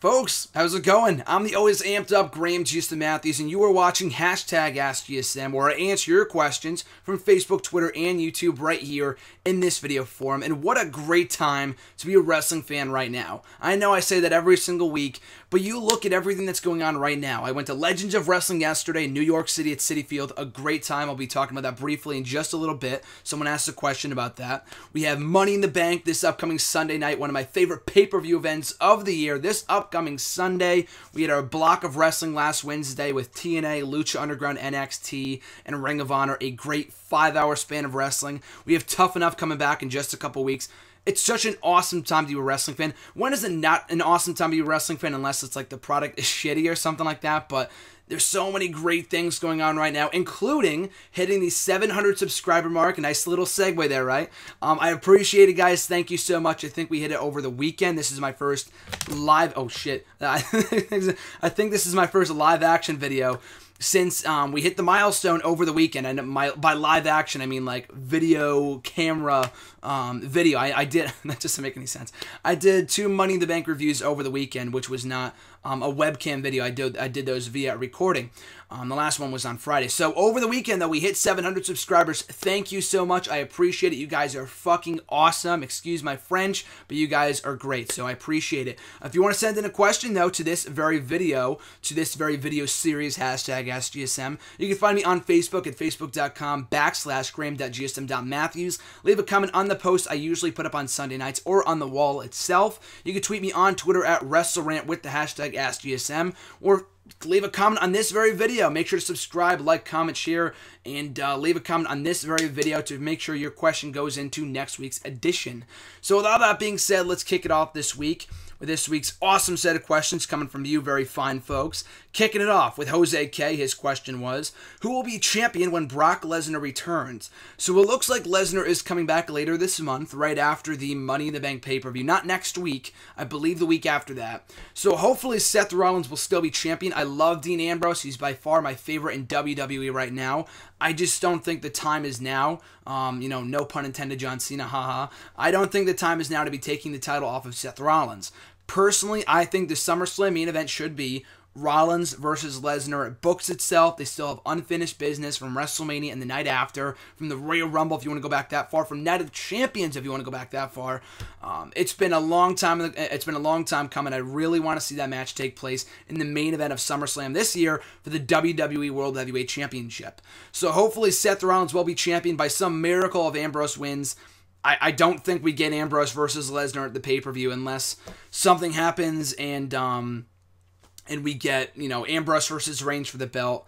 Folks, how's it going? I'm the always amped up Graham Justin Matthews, and you are watching hashtag AskGSM, where I answer your questions from Facebook, Twitter, and YouTube right here in this video form. And what a great time to be a wrestling fan right now. I know I say that every single week, but you look at everything that's going on right now. I went to Legends of Wrestling yesterday in New York City at Citi Field. A great time. I'll be talking about that briefly in just a little bit. Someone asked a question about that. We have Money in the Bank this upcoming Sunday night, one of my favorite pay-per-view events of the year. This upcoming Sunday, we had our block of wrestling last Wednesday with TNA, Lucha Underground, NXT, and Ring of Honor. A great 5-hour span of wrestling. We have Tough Enough coming back in just a couple weeks. It's such an awesome time to be a wrestling fan. When is it not an awesome time to be a wrestling fan unless it's like the product is shitty or something like that? But there's so many great things going on right now, including hitting the 700 subscriber mark. A nice little segue there, right? I appreciate it, guys. Thank you so much. I think we hit it over the weekend. This is my first live... Oh, shit. I think this is my first live action video since we hit the milestone over the weekend. And by live action, I mean like video, camera, video. I did... That doesn't make any sense. I did 2 Money in the Bank reviews over the weekend, which was not a webcam video. I did those via recording. The last one was on Friday. So over the weekend, though, we hit 700 subscribers. Thank you so much. I appreciate it. You guys are fucking awesome. Excuse my French, but you guys are great. So I appreciate it. If you want to send in a question, though, to this very video series, hashtag AskGSM, you can find me on Facebook at facebook.com/graham.gsm.matthews. Leave a comment on the post I usually put up on Sunday nights or on the wall itself. You can tweet me on Twitter at WrestleRant with the hashtag AskGSM, or leave a comment on this very video. Make sure to subscribe, like, comment, share, and leave a comment on this very video to make sure your question goes into next week's edition. So with all that being said, let's kick it off this week with this week's awesome set of questions coming from you very fine folks. Kicking it off with Jose K. His question was, who will be champion when Brock Lesnar returns? So it looks like Lesnar is coming back later this month, right after the Money in the Bank pay-per-view. Not next week, I believe the week after that. So hopefully Seth Rollins will still be champion. I love Dean Ambrose. He's by far my favorite in WWE right now. I just don't think the time is now. No pun intended, John Cena, haha. I don't think the time is now to be taking the title off of Seth Rollins. Personally, I think the SummerSlam main event should be Rollins versus Lesnar. It books itself. They still have unfinished business from WrestleMania and the night after, from the Royal Rumble if you want to go back that far, from Night of Champions if you want to go back that far. It's been a long time. It's been a long time coming. I really want to see that match take place in the main event of SummerSlam this year for the WWE World Heavyweight Championship. So hopefully Seth Rollins will be champion by some miracle if Ambrose wins. I don't think we get Ambrose versus Lesnar at the pay-per-view unless something happens and we get, Ambrose versus Reigns for the belt.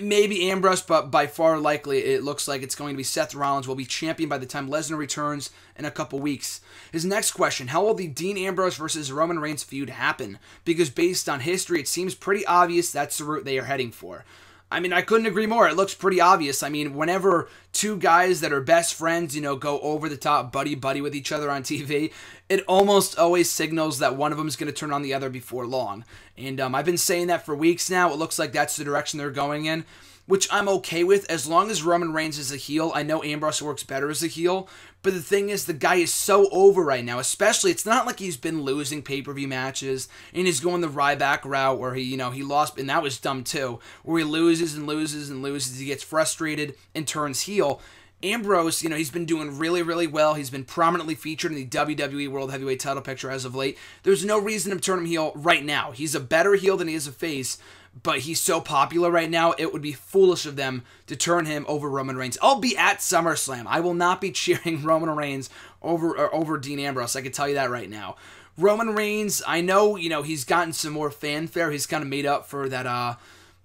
Maybe Ambrose, but by far likely it looks like it's going to be Seth Rollins will be champion by the time Lesnar returns in a couple weeks. His next question, how will the Dean Ambrose versus Roman Reigns feud happen? Because based on history, it seems pretty obvious that's the route they are heading for. I mean, I couldn't agree more. It looks pretty obvious. I mean, whenever two guys that are best friends, go over the top buddy-buddy with each other on TV, it almost always signals that one of them is going to turn on the other before long. And I've been saying that for weeks now. It looks like that's the direction they're going in, which I'm okay with as long as Roman Reigns is a heel. I know Ambrose works better as a heel, but the thing is, the guy is so over right now, especially, it's not like he's been losing pay-per-view matches, and he's going the Ryback route where he lost, and that was dumb too, where he loses and loses and loses, he gets frustrated and turns heel. Ambrose, he's been doing really, really well. He's been prominently featured in the WWE World Heavyweight title picture as of late. There's no reason to turn him heel right now. He's a better heel than he is a face, but he's so popular right now, it would be foolish of them to turn him over Roman Reigns. I'll be at SummerSlam. I will not be cheering Roman Reigns over Dean Ambrose. I can tell you that right now. Roman Reigns, I know, he's gotten some more fanfare. He's kind of made up for that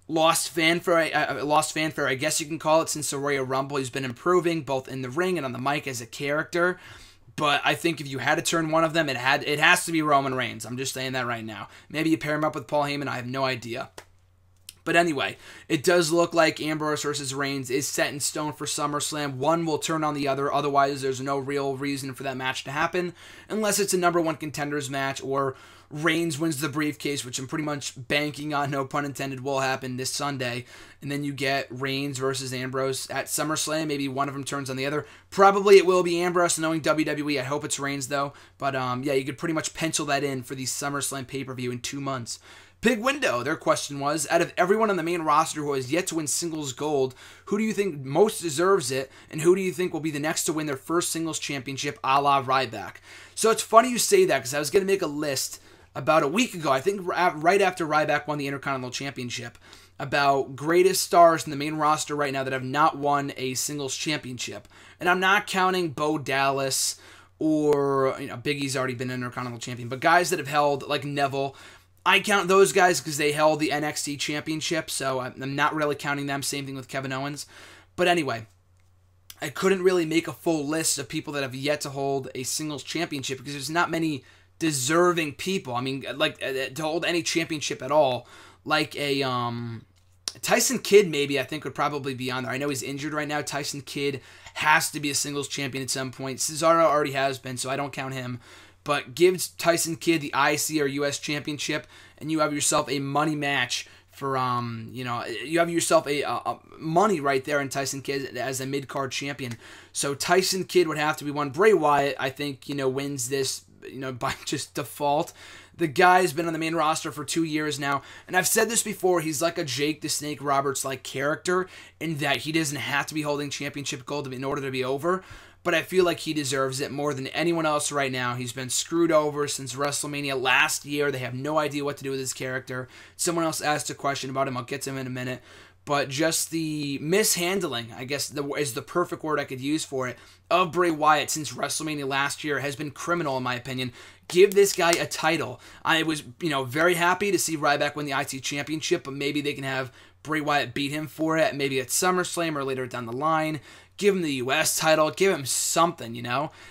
lost fanfare, I guess you can call it, since the Royal Rumble. He's been improving both in the ring and on the mic as a character. But I think if you had to turn one of them, it has to be Roman Reigns. I'm just saying that right now. Maybe you pair him up with Paul Heyman. I have no idea. But anyway, it does look like Ambrose versus Reigns is set in stone for SummerSlam. One will turn on the other. Otherwise, there's no real reason for that match to happen. Unless it's a #1 contenders match or Reigns wins the briefcase, which I'm pretty much banking on, no pun intended, will happen this Sunday. And then you get Reigns versus Ambrose at SummerSlam. Maybe one of them turns on the other. Probably it will be Ambrose, knowing WWE. I hope it's Reigns, though. But yeah, you could pretty much pencil that in for the SummerSlam pay-per-view in 2 months. Big window. Their question was, out of everyone on the main roster who has yet to win singles gold, who do you think most deserves it, and who do you think will be the next to win their first singles championship, a la Ryback? So it's funny you say that, because I was going to make a list about a week ago, I think right after Ryback won the Intercontinental Championship, about greatest stars in the main roster right now that have not won a singles championship. And I'm not counting Bo Dallas or, Big E's already been an Intercontinental Champion, but guys that have held, like Neville. I count those guys because they held the NXT Championship, so I'm not really counting them. Same thing with Kevin Owens. But anyway, I couldn't really make a full list of people that have yet to hold a singles championship because there's not many deserving people. I mean, like, to hold any championship at all. Like a Tyson Kidd, maybe, I think would probably be on there. I know he's injured right now. Tyson Kidd has to be a singles champion at some point. Cesaro already has been, so I don't count him. But give Tyson Kidd the IC or US Championship, and you have yourself a money match for, you have yourself a money right there in Tyson Kidd as a mid-card champion. So Tyson Kidd would have to be one. Bray Wyatt, I think, wins this, by just default. The guy's been on the main roster for 2 years now, and I've said this before, he's like a Jake the Snake Roberts-like character in that he doesn't have to be holding championship gold in order to be over. But I feel like he deserves it more than anyone else right now. He's been screwed over since WrestleMania last year. They have no idea what to do with his character. Someone else asked a question about him. I'll get to him in a minute. But just the mishandling, I guess is the perfect word I could use for it, of Bray Wyatt since WrestleMania last year has been criminal in my opinion. Give this guy a title. I was, very happy to see Ryback win the IC Championship, but maybe they can have Bray Wyatt beat him for it, maybe at SummerSlam or later down the line. Give him the U.S. title. Give him something,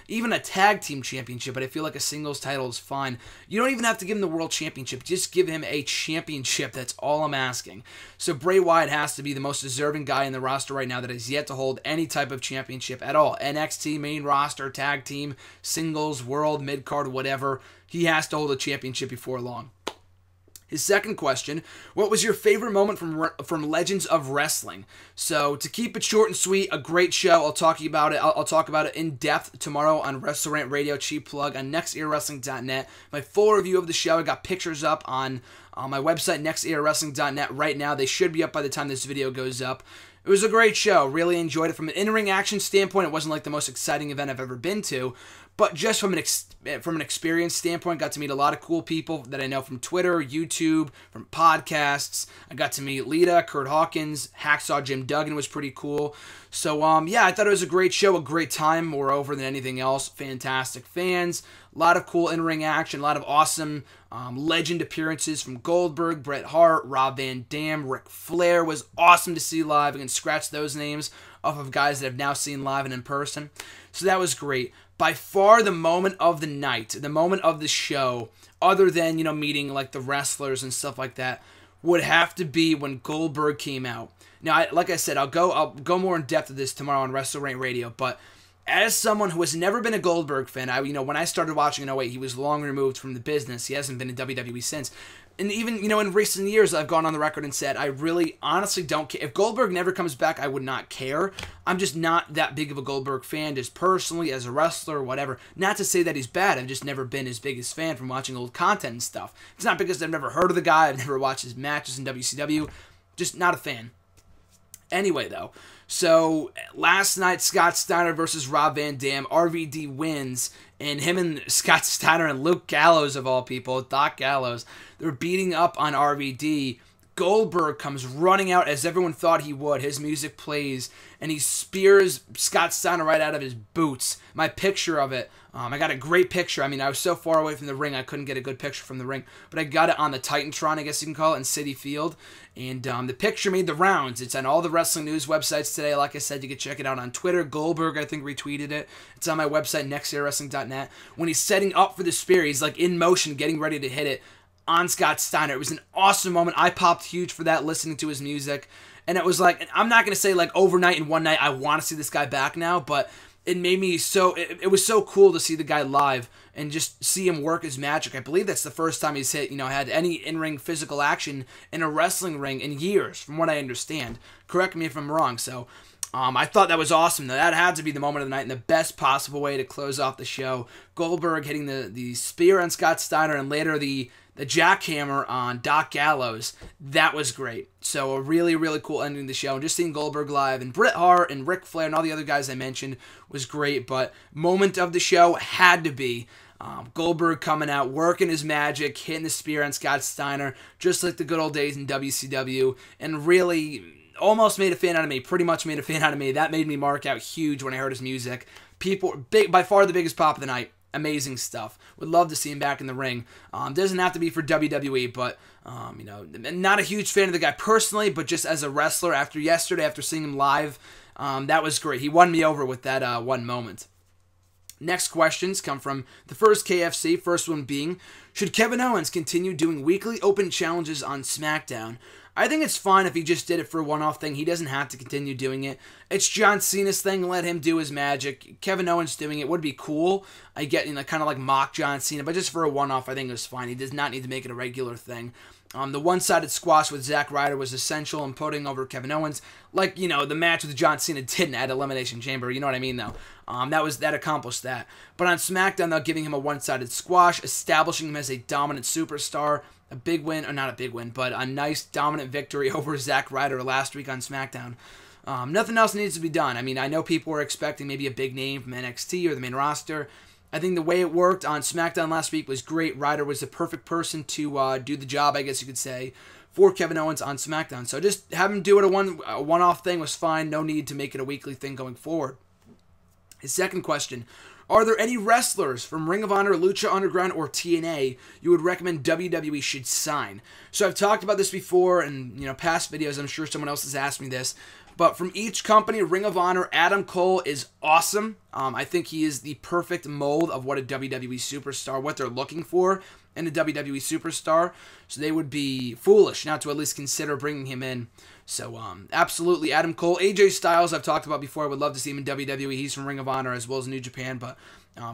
Even a tag team championship, but I feel like a singles title is fine. You don't even have to give him the world championship. Just give him a championship. That's all I'm asking. So Bray Wyatt has to be the most deserving guy in the roster right now that has yet to hold any type of championship at all. NXT, main roster, tag team, singles, world, mid-card, whatever. He has to hold a championship before long. His second question, what was your favorite moment from Legends of Wrestling? So to keep it short and sweet, a great show. I'll talk about it in depth tomorrow on WrestleRant Radio, cheap plug on nextEraWrestling.net. My full review of the show, I got pictures up on my website, nextEraWrestling.net right now. They should be up by the time this video goes up. It was a great show. Really enjoyed it. From an in-ring action standpoint, it wasn't like the most exciting event I've ever been to, but just from an experience standpoint, got to meet a lot of cool people that I know from Twitter, YouTube, from podcasts. I got to meet Lita, Kurt Hawkins, Hacksaw Jim Duggan was pretty cool. So, yeah, I thought it was a great show, a great time, moreover than anything else. Fantastic fans, a lot of cool in-ring action, a lot of awesome legend appearances from Goldberg, Bret Hart, Rob Van Dam, Ric Flair was awesome to see live. I can scratch those names off of guys that I've now seen live and in person. So that was great. By far the moment of the night, the moment of the show, other than, meeting like the wrestlers and stuff like that, would have to be when Goldberg came out. Now, like I said, I'll go more in depth of this tomorrow on WrestleRant Radio, but as someone who has never been a Goldberg fan, when I started watching in 2008, he was long removed from the business. He hasn't been in WWE since. And even, in recent years, I've gone on the record and said, I really honestly don't care. If Goldberg never comes back, I would not care. I'm just not that big of a Goldberg fan, just personally, as a wrestler, whatever. Not to say that he's bad. I've just never been his biggest fan from watching old content and stuff. It's not because I've never heard of the guy. I've never watched his matches in WCW. Just not a fan. Anyway, though, so last night, Scott Steiner versus Rob Van Dam. RVD wins, and him and Scott Steiner and Luke Gallows, of all people, Doc Gallows, they're beating up on RVD. Goldberg comes running out as everyone thought he would. His music plays, and he spears Scott Steiner right out of his boots. My picture of it, I got a great picture. I mean, I was so far away from the ring, I couldn't get a good picture from the ring, but I got it on the Titantron, I guess you can call it, in Citi Field, and the picture made the rounds. It's on all the wrestling news websites today. Like I said, you can check it out on Twitter. Goldberg, I think, retweeted it. It's on my website, nextEraWrestling.net. When he's setting up for the spear, he's like in motion, getting ready to hit it on Scott Steiner. It was an awesome moment. I popped huge for that, listening to his music. And it was like, I'm not going to say like overnight in one night, I want to see this guy back now, but it made me so, it was so cool to see the guy live and just see him work his magic. I believe that's the first time he's had any in-ring physical action in a wrestling ring in years, from what I understand. Correct me if I'm wrong. So I thought that was awesome. That had to be the moment of the night in the best possible way to close off the show. Goldberg hitting the spear on Scott Steiner and later the jackhammer on Doc Gallows. That was great. So a really, really cool ending to the show. And just seeing Goldberg live and Bret Hart and Ric Flair and all the other guys I mentioned was great. But moment of the show had to be Goldberg coming out, working his magic, hitting the spear on Scott Steiner, just like the good old days in WCW, and really almost made a fan out of me, pretty much made a fan out of me. That made me mark out huge when I heard his music. People, by far the biggest pop of the night. Amazing stuff. Would love to see him back in the ring. Doesn't have to be for WWE, but not a huge fan of the guy personally, but just as a wrestler after yesterday, after seeing him live, that was great. He won me over with that one moment. Next questions come from the first KFC, first one being, should Kevin Owens continue doing weekly open challenges on SmackDown? I think it's fine if he just did it for a one-off thing. He doesn't have to continue doing it. It's John Cena's thing. Let him do his magic. Kevin Owens doing it would be cool. I get, kind of like mock John Cena, but just for a one-off, I think it was fine. He does not need to make it a regular thing. The one-sided squash with Zack Ryder was essential in putting over Kevin Owens. Like, the match with John Cena didn't at Elimination Chamber. You know what I mean, though? That accomplished that. But on SmackDown, they're giving him a one-sided squash, establishing him as a dominant superstar. A big win, or not a big win, but a nice dominant victory over Zack Ryder last week on SmackDown. Nothing else needs to be done. I know people were expecting maybe a big name from NXT or the main roster. I think the way it worked on SmackDown last week was great. Ryder was the perfect person to do the job, I guess you could say, for Kevin Owens on SmackDown. So just have him do it a one-off thing was fine. No need to make it a weekly thing going forward. His second question, are there any wrestlers from Ring of Honor, Lucha Underground, or TNA you would recommend WWE should sign? So I've talked about this before in past videos. I'm sure someone else has asked me this. But from each company, Ring of Honor, Adam Cole is awesome. I think he is the perfect mold of what a WWE superstar, what they're looking for in a WWE superstar. So they would be foolish not to at least consider bringing him in. So absolutely, Adam Cole. AJ Styles, I've talked about before. I would love to see him in WWE. He's from Ring of Honor as well as New Japan. But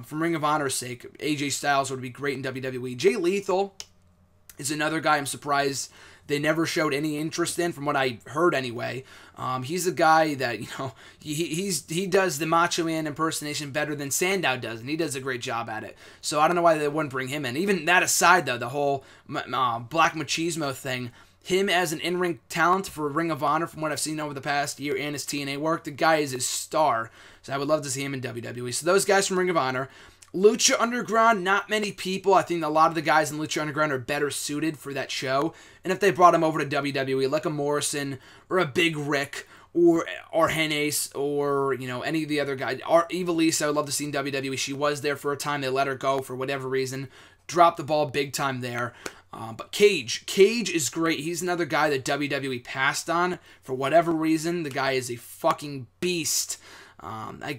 from Ring of Honor's sake, AJ Styles would be great in WWE. Jay Lethal is another guy I'm surprised they never showed any interest in, from what I heard anyway. He's a guy that, he does the Macho Man impersonation better than Sandow does, and he does a great job at it. So I don't know why they wouldn't bring him in. Even that aside, though, the whole Black Machismo thing, him as an in-ring talent for Ring of Honor, from what I've seen over the past year and his TNA work, the guy is a star. So I would love to see him in WWE. So those guys from Ring of Honor. Lucha Underground, not many people. I think a lot of the guys in Lucha Underground are better suited for that show. And if they brought him over to WWE, like a Morrison or a Big Rick or Hennes or, any of the other guys. Evilise, I would love to see in WWE. She was there for a time. They let her go for whatever reason. Dropped the ball big time there. But Cage is great. He's another guy that WWE passed on for whatever reason. The guy is a fucking beast. I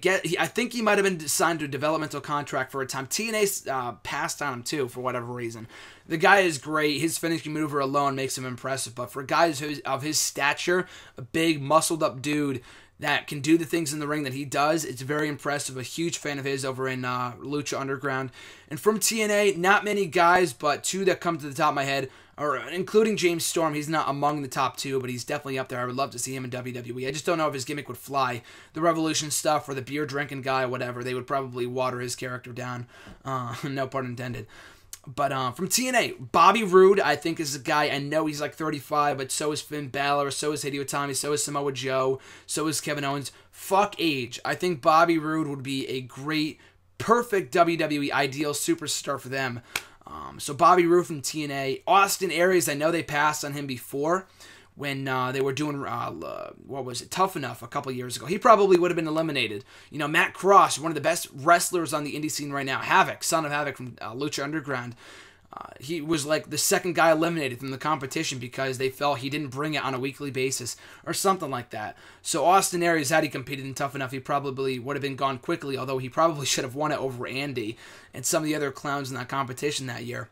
think he might have been signed to a developmental contract for a time. TNA passed on him too for whatever reason. The guy is great. His finishing maneuver alone makes him impressive. But for guys of his stature, a big, muscled up dude that can do the things in the ring that he does, it's very impressive. A huge fan of his over in Lucha Underground. And from TNA, not many guys, but two that come to the top of my head, or including James Storm. He's not among the top two, but he's definitely up there. I would love to see him in WWE. I just don't know if his gimmick would fly. The Revolution stuff or the beer drinking guy, whatever, they would probably water his character down. No pun intended. But from TNA, Bobby Roode, I think, is a guy. I know he's like 35, but so is Finn Balor, so is Hideo Itami, so is Samoa Joe, so is Kevin Owens. Fuck age. I think Bobby Roode would be a great, perfect WWE ideal superstar for them. So Bobby Roode from TNA. Austin Aries, I know they passed on him before when they were doing, Tough Enough a couple years ago. He probably would have been eliminated. Matt Cross, one of the best wrestlers on the indie scene right now. Havoc, son of Havoc from Lucha Underground. He was like the second guy eliminated from the competition because they felt he didn't bring it on a weekly basis or something like that. So Austin Aries, had he competed in Tough Enough, he probably would have been gone quickly, although he probably should have won it over Andy and some of the other clowns in that competition that year.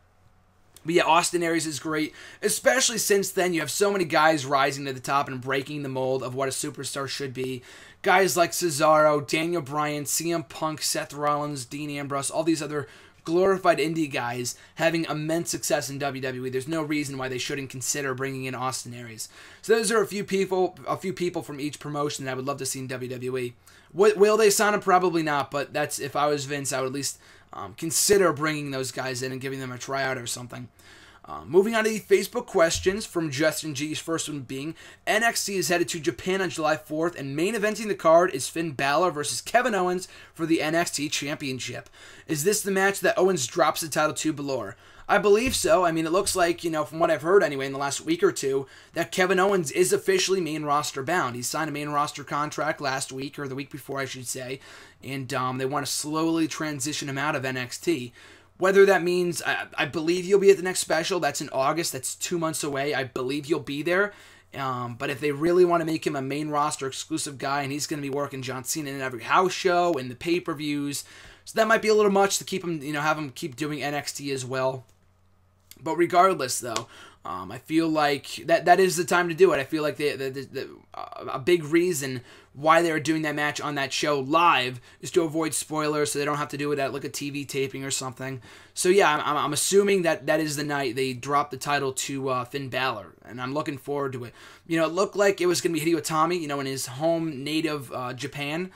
But yeah, Austin Aries is great, especially since then you have so many guys rising to the top and breaking the mold of what a superstar should be. guys like Cesaro, Daniel Bryan, CM Punk, Seth Rollins, Dean Ambrose, all these other glorified indie guys having immense success in WWE. There's no reason why they shouldn't consider bringing in Austin Aries. So those are a few people from each promotion that I would love to see in WWE. Will they sign him? Probably not, but that's, if I was Vince, I would at least consider bringing those guys in and giving them a tryout or something. Moving on to the Facebook questions from Justin G's first one being, NXT is headed to Japan on July 4th, and main eventing the card is Finn Balor versus Kevin Owens for the NXT Championship. Is this the match that Owens drops the title to Balor? I believe so. I mean, it looks like, from what I've heard anyway in the last week or two, that Kevin Owens is officially main roster bound. He signed a main roster contract last week, or the week before I should say, and they want to slowly transition him out of NXT. Whether that means, I believe he'll be at the next special. That's in August. That's 2 months away. I believe he'll be there. But if they really want to make him a main roster exclusive guy, and he's going to be working John Cena in every house show and the pay-per-views, so that might be a little much to keep him, have him keep doing NXT as well. But regardless, though, I feel like that is the time to do it. I feel like a big reason why they're doing that match on that show live is to avoid spoilers, so they don't have to do it at like a TV taping or something. So yeah, I'm assuming that is the night they drop the title to Finn Balor, and I'm looking forward to it. It looked like it was going to be Hideo Itami, in his home native Japan,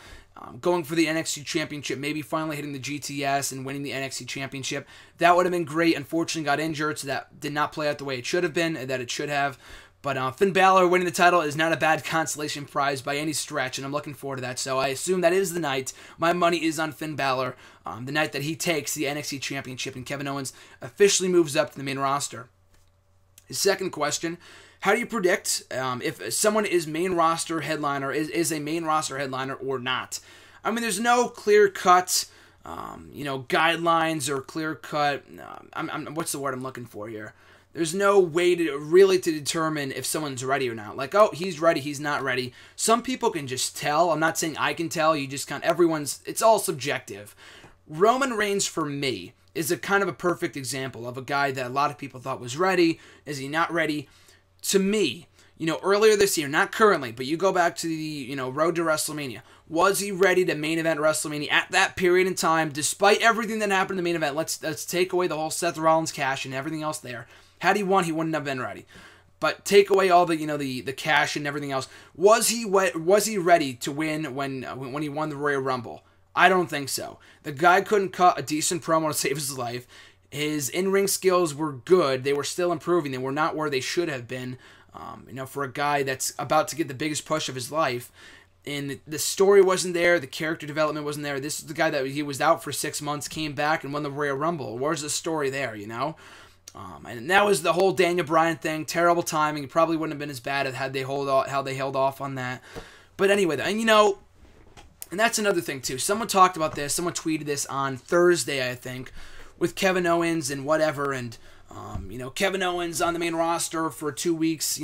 going for the NXT Championship, maybe finally hitting the GTS and winning the NXT Championship. That would have been great. Unfortunately, got injured, so that did not play out the way it should have been, that it should have. But Finn Balor winning the title is not a bad consolation prize by any stretch, and I'm looking forward to that. So I assume that is the night. My money is on Finn Balor, the night that he takes the NXT Championship and Kevin Owens officially moves up to the main roster. His second question, how do you predict if someone is main roster headliner, is a main roster headliner or not? I mean, there's no clear-cut, guidelines or clear-cut, what's the word I'm looking for here? There's no way to determine if someone's ready or not. Like, oh, he's ready, he's not ready. Some people can just tell. I'm not saying I can tell. You just can't. It's all subjective. Roman Reigns, for me, is a kind of a perfect example of a guy that a lot of people thought was ready. Is he not ready? To me, earlier this year, not currently, but you go back to the, road to WrestleMania. Was he ready to main event WrestleMania at that period in time, despite everything that happened in the main event? Let's take away the whole Seth Rollins cash and everything else there. Had he won, he wouldn't have been ready. But take away all the, the cash and everything else. Was he ready to win when he won the Royal Rumble? I don't think so. The guy couldn't cut a decent promo to save his life. His in-ring skills were good. They were still improving. They were not where they should have been. For a guy that's about to get the biggest push of his life. And the story wasn't there. The character development wasn't there. This is the guy that he was out for 6 months, came back and won the Royal Rumble. Where's the story there, And that was the whole Daniel Bryan thing. Terrible timing. It probably wouldn't have been as bad had they held off on that. But anyway, and that's another thing too. Someone talked about this. Someone tweeted this on Thursday, I think, with Kevin Owens and whatever. And Kevin Owens on the main roster for 2 weeks.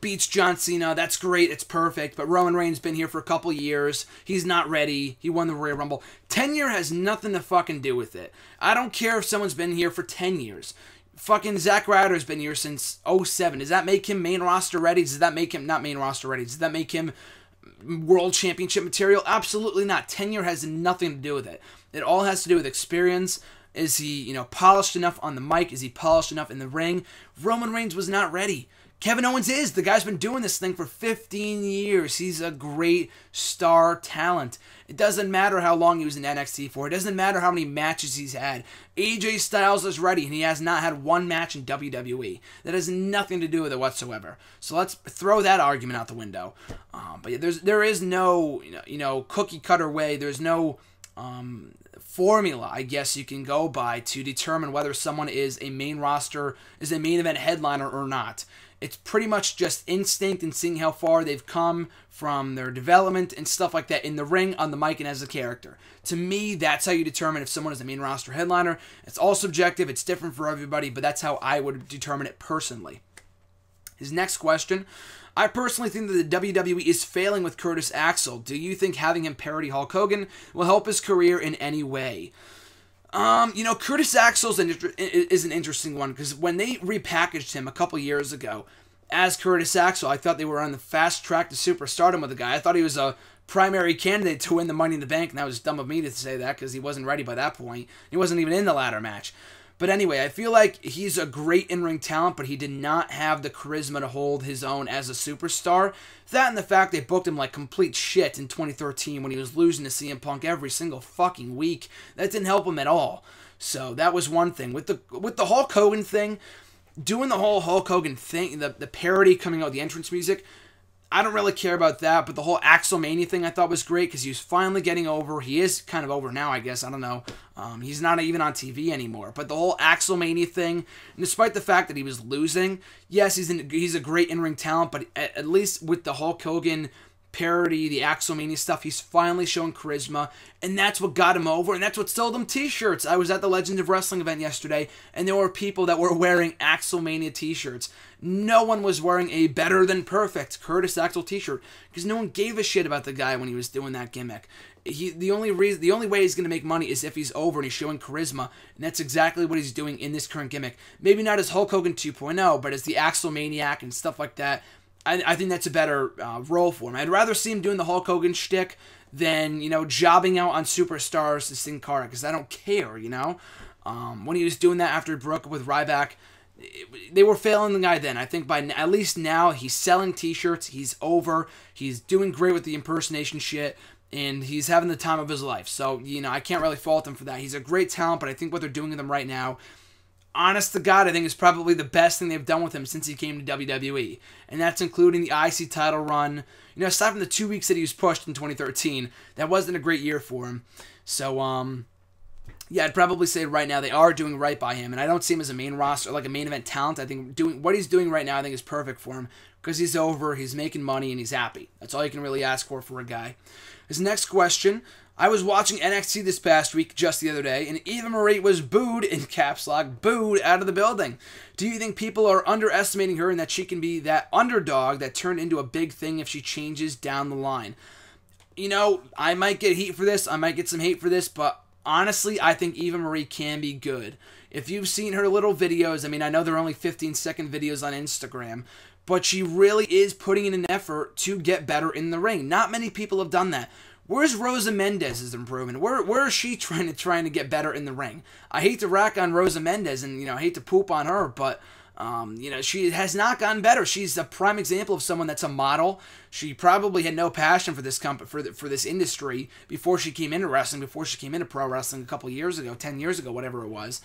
Beats John Cena. That's great. It's perfect. But Roman Reigns been here for a couple years. He's not ready. He won the Royal Rumble. Tenure has nothing to fucking do with it. I don't care if someone's been here for 10 years. Fucking Zack Ryder's been here since 2007. Does that make him main roster ready? Does that make him not main roster ready? Does that make him world championship material? Absolutely not. Tenure has nothing to do with it. It all has to do with experience. Is he, polished enough on the mic? Is he polished enough in the ring? Roman Reigns was not ready. Kevin Owens is. The guy's been doing this thing for 15 years. He's a great star talent. It doesn't matter how long he was in NXT for. It doesn't matter how many matches he's had. AJ Styles is ready, and he has not had one match in WWE. That has nothing to do with it whatsoever. So let's throw that argument out the window. But yeah, there is no cookie cutter way. There's no formula, I guess you can go by to determine whether someone is a main event headliner or not. It's pretty much just instinct and seeing how far they've come from their development and stuff like that in the ring, on the mic, and as a character. To me, that's how you determine if someone is a main roster headliner. It's all subjective. It's different for everybody, but that's how I would determine it personally. His next question. I personally think that the WWE is failing with Curtis Axel. Do you think having him parody Hulk Hogan will help his career in any way? Curtis Axel is an interesting one, because when they repackaged him a couple years ago as Curtis Axel. I thought they were on the fast track to superstardom with the guy. I thought he was a primary candidate to win the Money in the Bank, and that was dumb of me to say that because he wasn't ready by that point. He wasn't even in the ladder match. But anyway, I feel like he's a great in-ring talent, but he did not have the charisma to hold his own as a superstar. That and the fact they booked him like complete shit in 2013 when he was losing to CM Punk every single fucking week. That didn't help him at all. So that was one thing. With the Hulk Hogan thing, doing the whole Hulk Hogan thing, the parody coming out with the entrance music, I don't really care about that, but the whole Axelmania thing I thought was great because he was finally getting over. He is kind of over now, I guess. I don't know. He's not even on TV anymore. But the whole Axelmania thing, and despite the fact that he was losing, yes, he's a great in-ring talent, but at least with the Hulk Hogan parody, the Axelmania stuff, he's finally showing charisma, and that's what got him over, and that's what sold him t-shirts. I was at the Legends of Wrestling event yesterday, and there were people that were wearing Axelmania t-shirts. No one was wearing a Better Than Perfect Curtis Axel t-shirt, because no one gave a shit about the guy when he was doing that gimmick. The only way he's going to make money is if he's over and he's showing charisma, and that's exactly what he's doing in this current gimmick. Maybe not as Hulk Hogan 2.0, but as the Axelmaniac and stuff like that. I think that's a better role for him. I'd rather see him doing the Hulk Hogan shtick than, jobbing out on superstars to Sin Cara, because I don't care, When he was doing that after he broke up with Ryback, they were failing the guy then. I think by at least now, he's selling t-shirts, he's over, he's doing great with the impersonation shit, and he's having the time of his life. So, I can't really fault him for that. He's a great talent, but I think what they're doing with him right now, honest to God, I think is probably the best thing they've done with him since he came to WWE. And that's including the IC title run. Aside from the 2 weeks that he was pushed in 2013, that wasn't a great year for him. So, yeah, I'd probably say right now they are doing right by him. And I don't see him as a main roster, like a main event talent. I think what he's doing right now, I think is perfect for him. Because he's over, he's making money, and he's happy. That's all you can really ask for a guy. His next question: I was watching NXT this past week, just the other day, and Eva Marie was booed, in caps lock, booed out of the building. Do you think people are underestimating her and that she can be that underdog that turned into a big thing if she changes down the line? I might get heat for this, I might get some hate for this, but honestly, I think Eva Marie can be good. If you've seen her little videos, I know they're only 15-second videos on Instagram, but she really is putting in an effort to get better in the ring. Not many people have done that. Where's Rosa Mendez's improvement? Where is she trying to get better in the ring? I hate to rack on Rosa Mendez and I hate to poop on her, but she has not gotten better. She's a prime example of someone that's a model. She probably had no passion for this for this industry before she came into wrestling, before she came into pro wrestling a couple years ago, 10 years ago, whatever it was.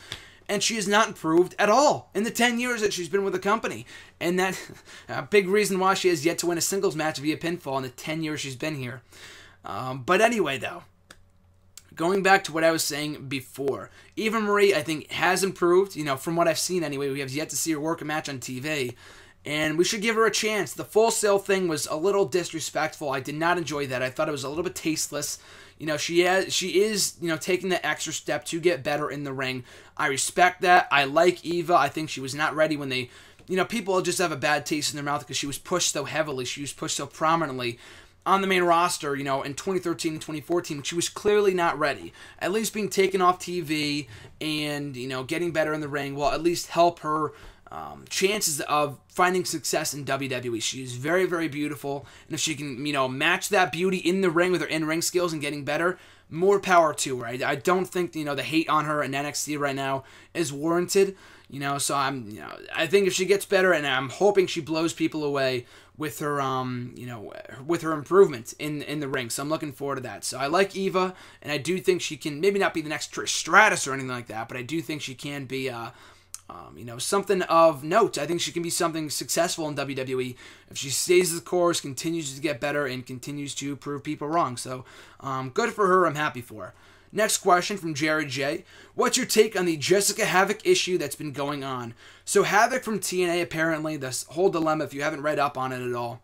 And she has not improved at all in the 10 years that she's been with the company. And that's a big reason why she has yet to win a singles match via pinfall in the 10 years she's been here. But anyway, though, going back to what I was saying before, Eva Marie, I think, has improved. From what I've seen anyway, we have yet to see her work a match on TV. And we should give her a chance. The Full Sail thing was a little disrespectful. I did not enjoy that. I thought it was a little bit tasteless. She is taking the extra step to get better in the ring. I respect that. I like Eva. I think she was not ready when they, people just have a bad taste in their mouth because she was pushed so heavily. She was pushed so prominently on the main roster, in 2013 and 2014, she was clearly not ready. At least being taken off TV and, getting better in the ring will at least help her chances of finding success in WWE. She is very, very beautiful, and if she can, match that beauty in the ring with her in-ring skills and getting better, more power to her. I don't think, the hate on her in NXT right now is warranted, so I think if she gets better, and I'm hoping she blows people away with her, with her improvement in the ring. So I'm looking forward to that. So I like Eva, and I do think she can maybe not be the next Trish Stratus or anything like that, but I do think she can be, something of note. I think she can be something successful in WWE if she stays the course, continues to get better, and continues to prove people wrong. So good for her. I'm happy for her. Next question from Jerry J. What's your take on the Jessica Havoc issue that's been going on? So Havoc from TNA, apparently, this whole dilemma, if you haven't read up on it at all,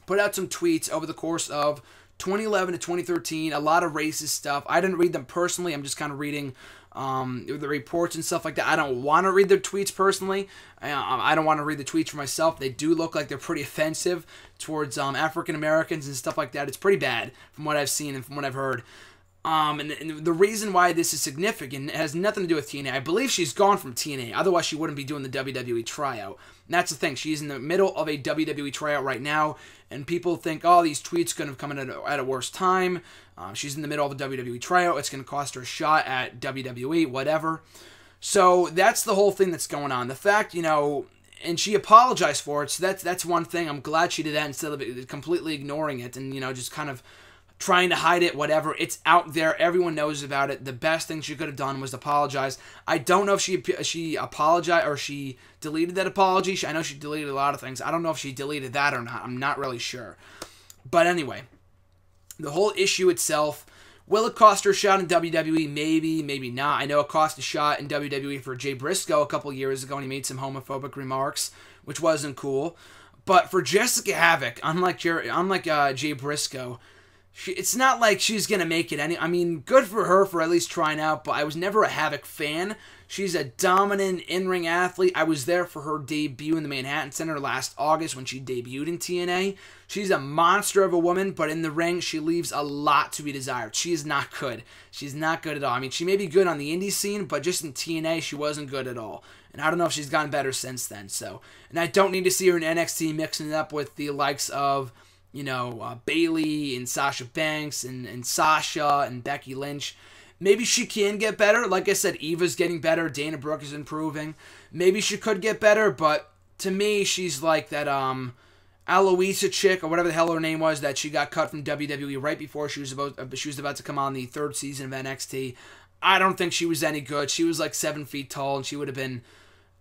put out some tweets over the course of 2011 to 2013, a lot of racist stuff. I didn't read them personally. I'm just kind of reading the reports and stuff like that. I don't want to read their tweets personally. I don't want to read the tweets for myself. They do look like they're pretty offensive towards African Americans and stuff like that. It's pretty bad from what I've seen and from what I've heard. And the reason why this is significant has nothing to do with TNA. I believe she's gone from TNA. Otherwise, she wouldn't be doing the WWE tryout. And that's the thing. She's in the middle of a WWE tryout right now. And people think, oh, these tweets couldn't have come in at a worse time. She's in the middle of a WWE tryout. It's going to cost her a shot at WWE, whatever. So that's the whole thing that's going on. The fact, and she apologized for it. So that's one thing. I'm glad she did that instead of completely ignoring it and, just kind of trying to hide it, whatever. It's out there. Everyone knows about it. The best thing she could have done was apologize. I don't know if she apologized or she deleted that apology. I know she deleted a lot of things. I don't know if she deleted that or not. I'm not really sure. But anyway, the whole issue itself, will it cost her a shot in WWE? Maybe, maybe not. I know it cost a shot in WWE for Jay Briscoe a couple years ago, and he made some homophobic remarks, which wasn't cool. But for Jessica Havoc, unlike Jay Briscoe, it's not like she's going to make it any... I mean, good for her for at least trying out, but I was never a Havoc fan. She's a dominant in-ring athlete. I was there for her debut in the Manhattan Center last August when she debuted in TNA. She's a monster of a woman, but in the ring, she leaves a lot to be desired. She is not good. She's not good at all. I mean, she may be good on the indie scene, but just in TNA, she wasn't good at all. And I don't know if she's gotten better since then. And I don't need to see her in NXT mixing it up with the likes of... Bailey and Sasha Banks and Sasha and Becky Lynch. Maybe she can get better. Like I said, Eva's getting better. Dana Brooke is improving. Maybe she could get better, but to me, she's like that Aloisa chick or whatever the hell her name was that she got cut from WWE right before she was about to come on the third season of NXT. I don't think she was any good. She was like 7 feet tall, and she would have been...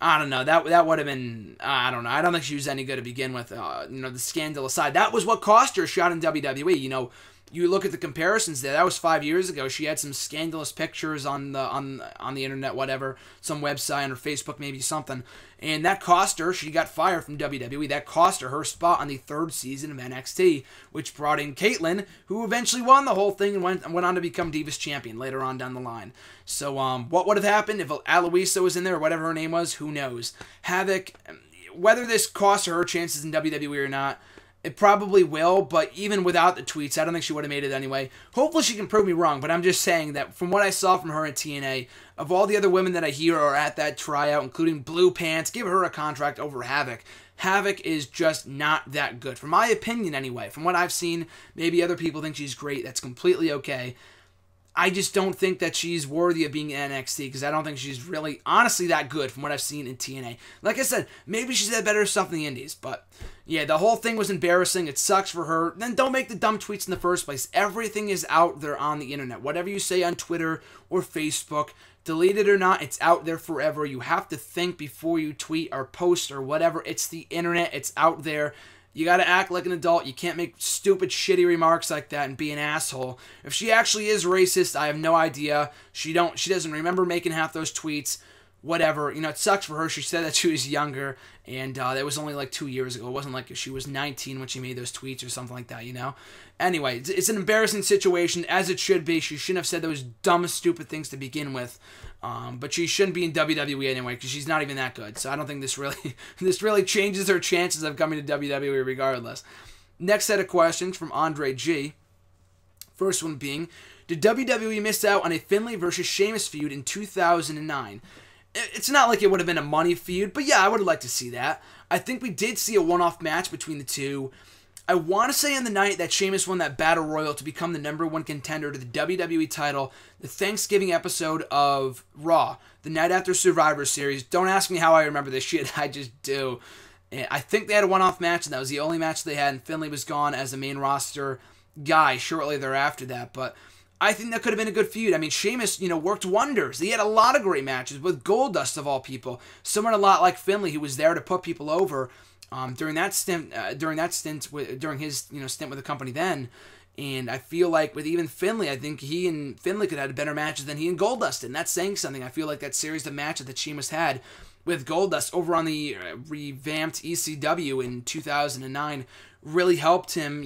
I don't know. That would have been... I don't know. I don't think she was any good to begin with. The scandal aside. That was what cost her a shot in WWE. You look at the comparisons there. That was 5 years ago. She had some scandalous pictures on the internet, whatever. Some website, on her Facebook, maybe something. And that cost her. She got fired from WWE. That cost her spot on the third season of NXT, which brought in Caitlyn, who eventually won the whole thing and went on to become Divas Champion later on down the line. So, what would have happened if Aloisa was in there or whatever her name was? Who knows? Havoc, whether this cost her chances in WWE or not, it probably will, but even without the tweets, I don't think she would have made it anyway. Hopefully she can prove me wrong, but I'm just saying that from what I saw from her in TNA, of all the other women that I hear are at that tryout, including Blue Pants, give her a contract over Havoc. Havoc is just not that good. From my opinion anyway, from what I've seen, maybe other people think she's great, that's completely okay. I just don't think that she's worthy of being in NXT because I don't think she's really, honestly, that good from what I've seen in TNA. Like I said, maybe she's had better stuff in the indies, but yeah, the whole thing was embarrassing. It sucks for her. Then don't make the dumb tweets in the first place. Everything is out there on the internet. Whatever you say on Twitter or Facebook, delete it or not, it's out there forever. You have to think before you tweet or post or whatever. It's the internet. It's out there. You gotta act like an adult. You can't make stupid, shitty remarks like that and be an asshole. If she actually is racist, I have no idea. She doesn't remember making half those tweets. Whatever. It sucks for her. She said that she was younger, and that was only like 2 years ago. It wasn't like she was 19 when she made those tweets or something like that, Anyway, it's an embarrassing situation, as it should be. She shouldn't have said those dumb, stupid things to begin with. But she shouldn't be in WWE anyway, because she's not even that good. So I don't think this really changes her chances of coming to WWE regardless. Next set of questions from Andre G. First one being, did WWE miss out on a Finlay versus Sheamus feud in 2009? It's not like it would have been a money feud, but yeah, I would have liked to see that. I think we did see a one-off match between the two. I want to say on the night that Sheamus won that Battle Royal to become the #1 contender to the WWE title, the Thanksgiving episode of Raw, the night after Survivor Series. Don't ask me how I remember this shit, I just do. And I think they had a one-off match, and that was the only match they had, and Finlay was gone as a main roster guy shortly thereafter that, but I think that could have been a good feud. I mean, Sheamus, worked wonders. He had a lot of great matches with Goldust, of all people. Someone a lot like Finlay, who was there to put people over during his stint with the company then. And I feel like with even Finlay, I think he and Finlay could have had better matches than he and Goldust. And that's saying something. I feel like that series of matches that Sheamus had with Goldust over on the revamped ECW in 2009 really helped him,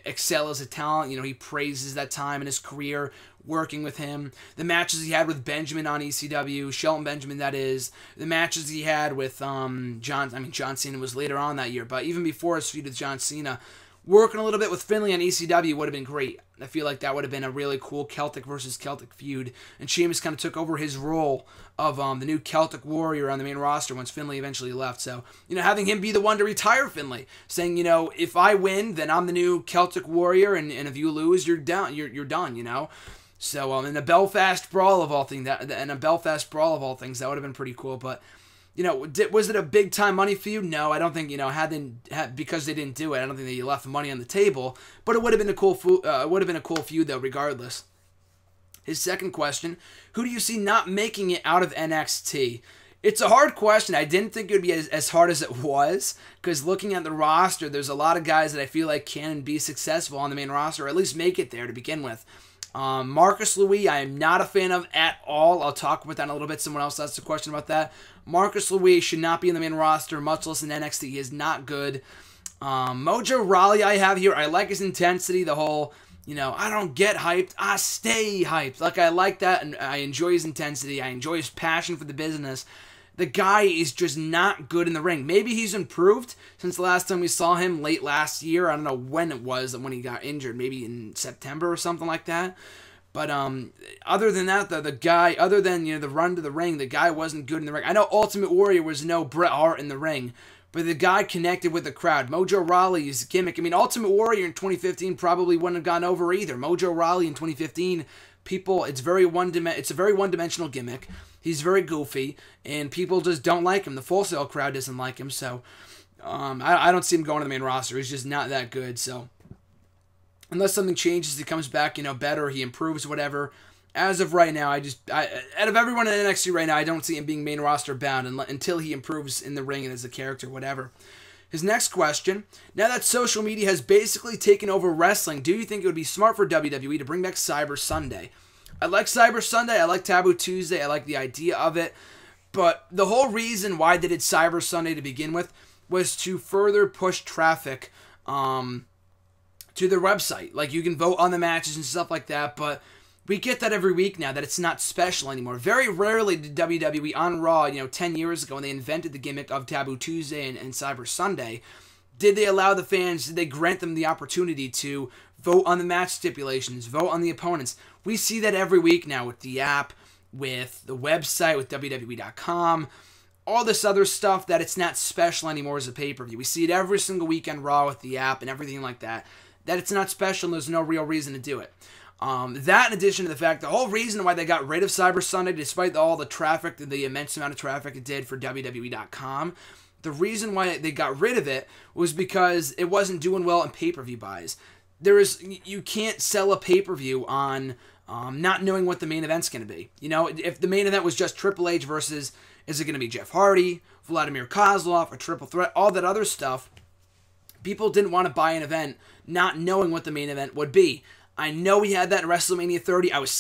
excel as a talent. He praises that time in his career working with him. The matches he had with Benjamin on ECW, Shelton Benjamin, that is. The matches he had with John Cena was later on that year, but even before his feud with John Cena, working a little bit with Finlay on ECW would have been great. I feel like that would have been a really cool Celtic versus Celtic feud. And Sheamus kind of took over his role of the new Celtic Warrior on the main roster once Finlay eventually left. So, having him be the one to retire Finlay, saying, if I win, then I'm the new Celtic Warrior, and if you lose, you're done. You're done. So, in a Belfast brawl of all things, that would have been pretty cool. But, was it a big time money feud? No, I don't think. Because they didn't do it, I don't think they left money on the table. But it would have been a cool. Feud though, regardless. His second question: who do you see not making it out of NXT? It's a hard question. I didn't think it would be as hard as it was, because looking at the roster, there's a lot of guys that I feel like can be successful on the main roster, or at least make it there to begin with. Marcus Louis, I am not a fan of at all. I'll talk about that in a little bit. Someone else asked a question about that. Marcus Louis should not be in the main roster, much less in NXT. He is not good. Mojo Rawley I have here. I like his intensity, the whole, I don't get hyped, I stay hyped. I like that, and I enjoy his intensity. I enjoy his passion for the business. The guy is just not good in the ring. Maybe he's improved since the last time we saw him late last year. I don't know when it was when he got injured. Maybe in September or something like that. But other than that, the guy, other than the run to the ring, the guy wasn't good in the ring. I know Ultimate Warrior was no Bret Hart in the ring, but the guy connected with the crowd. Mojo Rawley's gimmick. Ultimate Warrior in 2015 probably wouldn't have gone over either. Mojo Rawley in 2015, it's a very one-dimensional gimmick. He's very goofy, and people just don't like him. The Full Sail crowd doesn't like him, so I don't see him going to the main roster. He's just not that good, so unless something changes, he comes back, better, he improves, whatever. As of right now, out of everyone in NXT right now, I don't see him being main roster bound until he improves in the ring and as a character, whatever. His next question: now that social media has basically taken over wrestling, do you think it would be smart for WWE to bring back Cyber Sunday? I like Cyber Sunday, I like Taboo Tuesday, I like the idea of it, but the whole reason why they did Cyber Sunday to begin with was to further push traffic to their website. You can vote on the matches and stuff like that, but we get that every week now, that it's not special anymore. Very rarely did WWE on Raw, 10 years ago, when they invented the gimmick of Taboo Tuesday and Cyber Sunday, did they allow the fans, did they grant them the opportunity to vote on the match stipulations, vote on the opponents? We see that every week now with the app, with the website, with WWE.com, all this other stuff, that it's not special anymore as a pay-per-view. We see it every single week on Raw with the app and everything like that, that it's not special and there's no real reason to do it. That in addition to the fact, the whole reason why they got rid of Cyber Sunday, despite all the traffic, the immense amount of traffic it did for WWE.com, the reason why they got rid of it was because it wasn't doing well in pay-per-view buys. You can't sell a pay-per-view on not knowing what the main event's going to be. If the main event was just Triple H versus, is it going to be Jeff Hardy, Vladimir Kozlov, a triple threat, all that other stuff, people didn't want to buy an event not knowing what the main event would be. I know we had that in WrestleMania 30. I was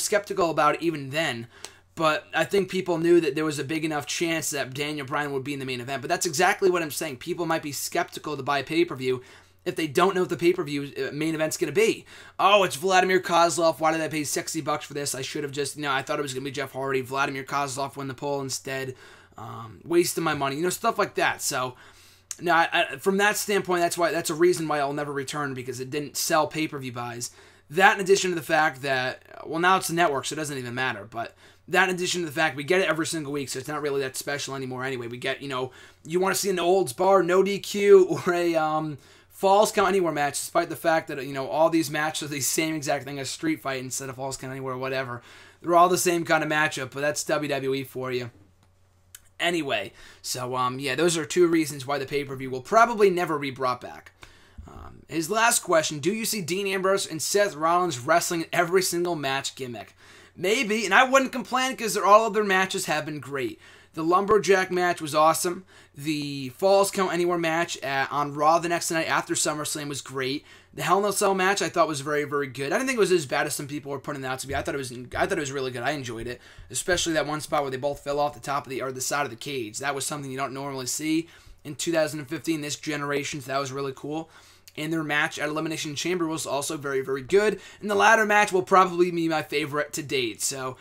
skeptical about it even then, but I think people knew that there was a big enough chance that Daniel Bryan would be in the main event. But that's exactly what I'm saying. People might be skeptical to buy a pay-per-view if they don't know what the pay-per-view main event's going to be. Oh, it's Vladimir Kozlov. Why did I pay $60 for this? I should have just, I thought it was going to be Jeff Hardy. Vladimir Kozlov won the poll instead. Wasting my money. Stuff like that. So, now, from that standpoint, that's a reason why I'll never return, because it didn't sell pay-per-view buys. That in addition to the fact that, well, now it's a network, so it doesn't even matter, but that in addition to the fact we get it every single week, so it's not really that special anymore anyway. We get, you want to see an Olds Bar, no DQ, or a Falls Count Anywhere match, despite the fact that, all these matches are the same exact thing as Street Fight instead of Falls Count Anywhere or whatever. They're all the same kind of matchup, but that's WWE for you. Anyway, so, those are two reasons why the pay-per-view will probably never be brought back. His last question: do you see Dean Ambrose and Seth Rollins wrestling in every single match gimmick? Maybe, and I wouldn't complain because all of their matches have been great. The Lumberjack match was awesome. The Falls Count Anywhere match on Raw the next night after SummerSlam was great. The Hell in a Cell match I thought was very, very good. I didn't think it was as bad as some people were putting it out to be. I thought it was really good. I enjoyed it, especially that one spot where they both fell off the top of the side of the cage. That was something you don't normally see in 2015, this generation. So that was really cool. And their match at Elimination Chamber was also very, very good. And the ladder match will probably be my favorite to date. So,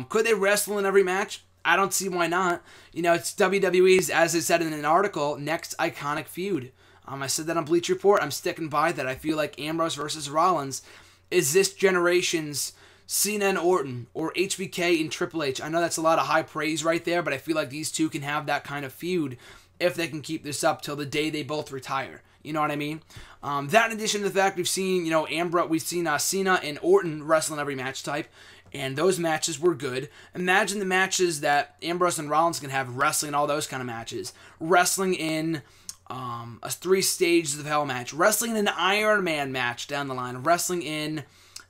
could they wrestle in every match? I don't see why not. It's WWE's, as I said in an article, next iconic feud. I said that on Bleacher Report. I'm sticking by that. I feel like Ambrose versus Rollins is this generation's Cena and Orton, or HBK and Triple H. I know that's a lot of high praise right there, but I feel like these two can have that kind of feud if they can keep this up till the day they both retire. You know what I mean? That in addition to the fact we've seen, Cena and Orton wrestle in every match type, and those matches were good. Imagine the matches that Ambrose and Rollins can have wrestling in all those kind of matches. Wrestling in a 3 Stages of Hell match. Wrestling in an Iron Man match down the line. Wrestling in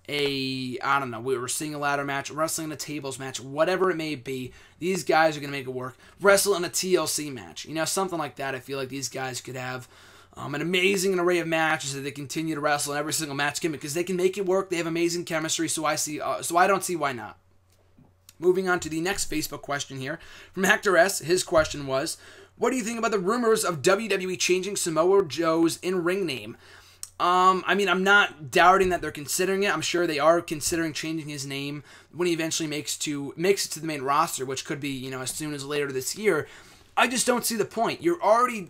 we were seeing a ladder match, wrestling in a tables match, whatever it may be, these guys are going to make it work. Wrestle in a TLC match, something like that. I feel like these guys could have an amazing array of matches that they continue to wrestle in every single match gimmick because they can make it work. They have amazing chemistry, so I don't see why not. Moving on to the next Facebook question here from Hector S. His question was, what do you think about the rumors of WWE changing Samoa Joe's in-ring name? I'm not doubting that they're considering it. I'm sure they are considering changing his name when he eventually makes it to the main roster, which could be, as soon as later this year. I just don't see the point. You're already,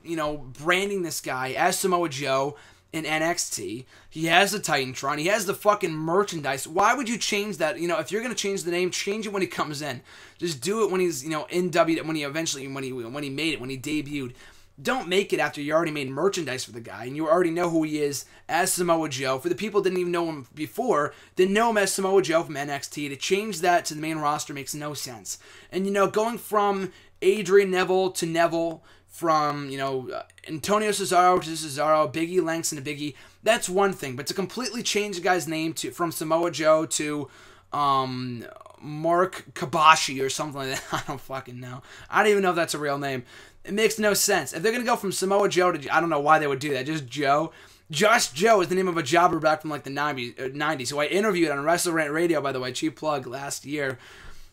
branding this guy as Samoa Joe in NXT. He has the Titantron. He has the fucking merchandise. Why would you change that? If you're going to change the name, change it when he comes in. Just do it when he's, in when he debuted. Don't make it after you already made merchandise for the guy and you already know who he is as Samoa Joe. For the people that didn't even know him before, didn't know him as Samoa Joe from NXT, to change that to the main roster makes no sense. And, going from Adrian Neville to Neville, from, Antonio Cesaro to Cesaro, Big E Langston to Big E, that's one thing. But to completely change the guy's name from Samoa Joe to Mark Kabashi or something like that, I don't fucking know. I don't even know if that's a real name. It makes no sense. If they're going to go from Samoa Joe to, I don't know why they would do that, just Joe. Josh Joe is the name of a jobber back from like the 90s, who I interviewed on Wrestle Rant Radio, by the way, cheap plug, last year.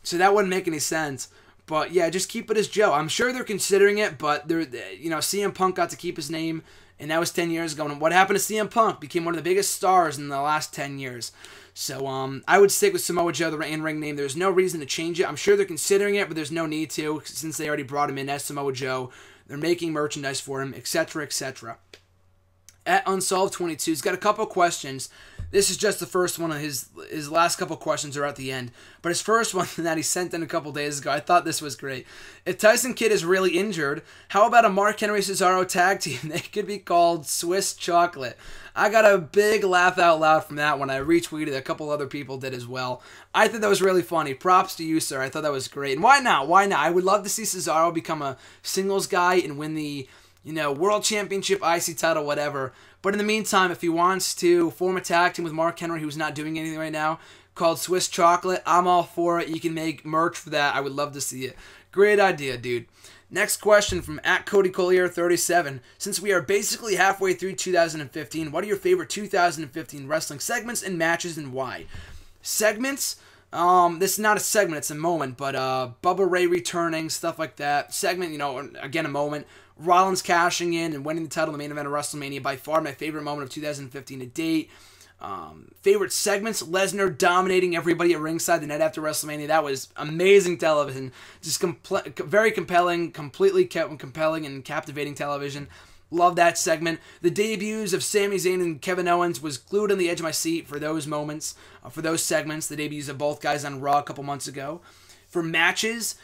So that wouldn't make any sense. But yeah, just keep it as Joe. I'm sure they're considering it, but CM Punk got to keep his name, and that was 10 years ago. And what happened to CM Punk? Became one of the biggest stars in the last 10 years. So I would stick with Samoa Joe, the in-ring name. There's no reason to change it. I'm sure they're considering it, but there's no need to, since they already brought him in as Samoa Joe. They're making merchandise for him, etc., etc. At Unsolved22, he's got a couple questions. This is just the first one of his last couple questions are at the end. But his first one that he sent in a couple days ago, I thought this was great. If Tyson Kidd is really injured, how about a Mark Henry Cesaro tag team? They could be called Swiss Chocolate. I got a big laugh out loud from that one. I retweeted. A couple other people did as well. I thought that was really funny. Props to you, sir. I thought that was great. And why not? Why not? I would love to see Cesaro become a singles guy and win the World Championship, IC title, whatever. But in the meantime, if he wants to form a tag team with Mark Henry, who's not doing anything right now, called Swiss Chocolate, I'm all for it. You can make merch for that. I would love to see it. Great idea, dude. Next question from @CodyCollier37. Since we are basically halfway through 2015, what are your favorite 2015 wrestling segments and matches, and why? Segments? This is not a segment, it's a moment, but Bubba Ray returning, stuff like that. Segment, again, a moment. Rollins cashing in and winning the title in the main event of WrestleMania, by far my favorite moment of 2015 to date. Favorite segments, Lesnar dominating everybody at ringside the night after WrestleMania. That was amazing television. Just very compelling, completely compelling and captivating television. Love that segment. The debuts of Sami Zayn and Kevin Owens was glued on the edge of my seat for those moments, for those segments. The debuts of both guys on Raw a couple months ago. For matches,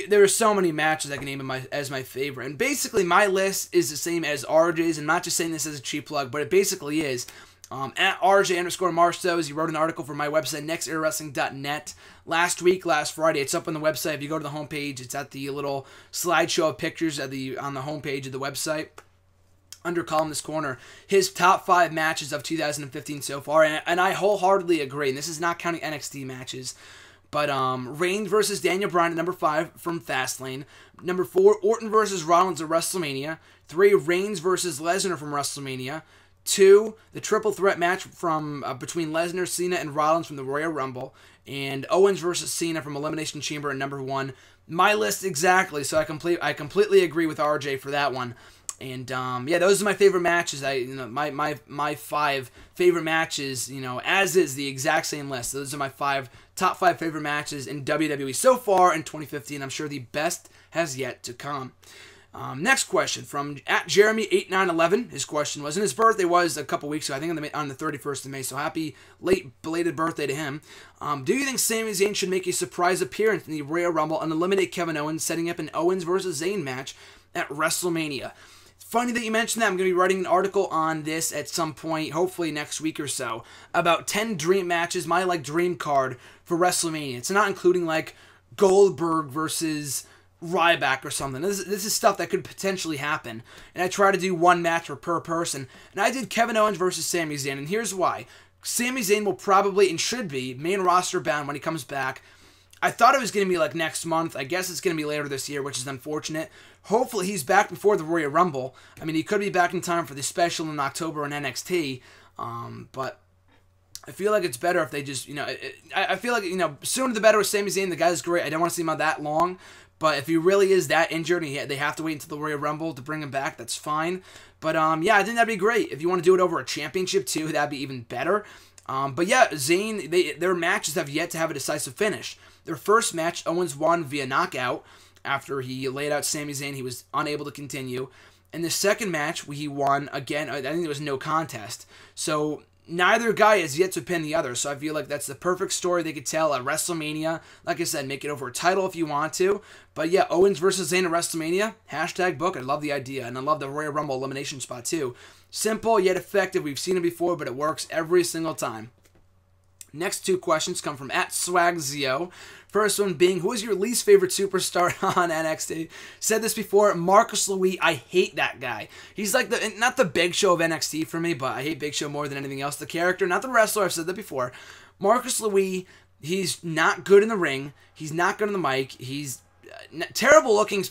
there are so many matches I can name as my favorite. And basically, my list is the same as RJ's. I'm not just saying this as a cheap plug, but it basically is. At RJ_Marceau, he wrote an article for my website, nextEraWrestling.net. Last Friday. It's up on the website. If you go to the homepage, it's at the little slideshow of pictures on the homepage of the website. Under Columnist Corner, his top 5 matches of 2015 so far, and I wholeheartedly agree. And this is not counting NXT matches. But Reigns versus Daniel Bryan at number 5 from Fastlane. Number 4, Orton versus Rollins at WrestleMania. 3, Reigns versus Lesnar from WrestleMania. 2, the triple threat match from between Lesnar, Cena, and Rollins from the Royal Rumble. And Owens versus Cena from Elimination Chamber at number 1. My list exactly, so I completely agree with RJ for that one. And those are my favorite matches. My 5 favorite matches, as is the exact same list. Those are my top 5 favorite matches in WWE so far in 2015. I'm sure the best has yet to come. Next question from @Jeremy8911. His question was, and his birthday was a couple weeks ago, I think on the 31st of May, so happy late belated birthday to him. Do you think Sami Zayn should make a surprise appearance in the Royal Rumble and eliminate Kevin Owens, setting up an Owens versus Zayn match at WrestleMania? Funny that you mentioned that. I'm going to be writing an article on this at some point, hopefully next week or so, about 10 dream matches, my dream card for WrestleMania. It's not including Goldberg versus Ryback or something. This is stuff that could potentially happen. And I try to do one match per person. And I did Kevin Owens versus Sami Zayn, and here's why. Sami Zayn will probably, and should be, main roster bound when he comes back. I thought it was going to be next month. I guess it's going to be later this year, which is unfortunate. Hopefully he's back before the Royal Rumble. I mean, he could be back in time for the special in October on NXT. But I feel like it's better if they just, I feel like, sooner the better with Sami Zayn. The guy's great. I don't want to see him out that long. But if he really is that injured and they have to wait until the Royal Rumble to bring him back, that's fine. But yeah, I think that'd be great. If you want to do it over a championship too, that'd be even better. But yeah, Zayn, their matches have yet to have a decisive finish. Their first match, Owens won via knockout. After he laid out Sami Zayn, he was unable to continue. In the second match, he won again. I think there was no contest. So neither guy has yet to pin the other. So I feel like that's the perfect story they could tell at WrestleMania. Like I said, make it over a title if you want to. But yeah, Owens versus Zayn at WrestleMania. #book. I love the idea. And I love the Royal Rumble elimination spot too. Simple yet effective. We've seen it before, but it works every single time. Next two questions come from @SwagZio. First one being, who is your least favorite superstar on NXT? Said this before, Marcus Louis. I hate that guy. He's not the Big Show of NXT for me, but I hate Big Show more than anything else. The character, not the wrestler. I've said that before. Marcus Louis, he's not good in the ring. He's not good on the mic. He's terrible looking,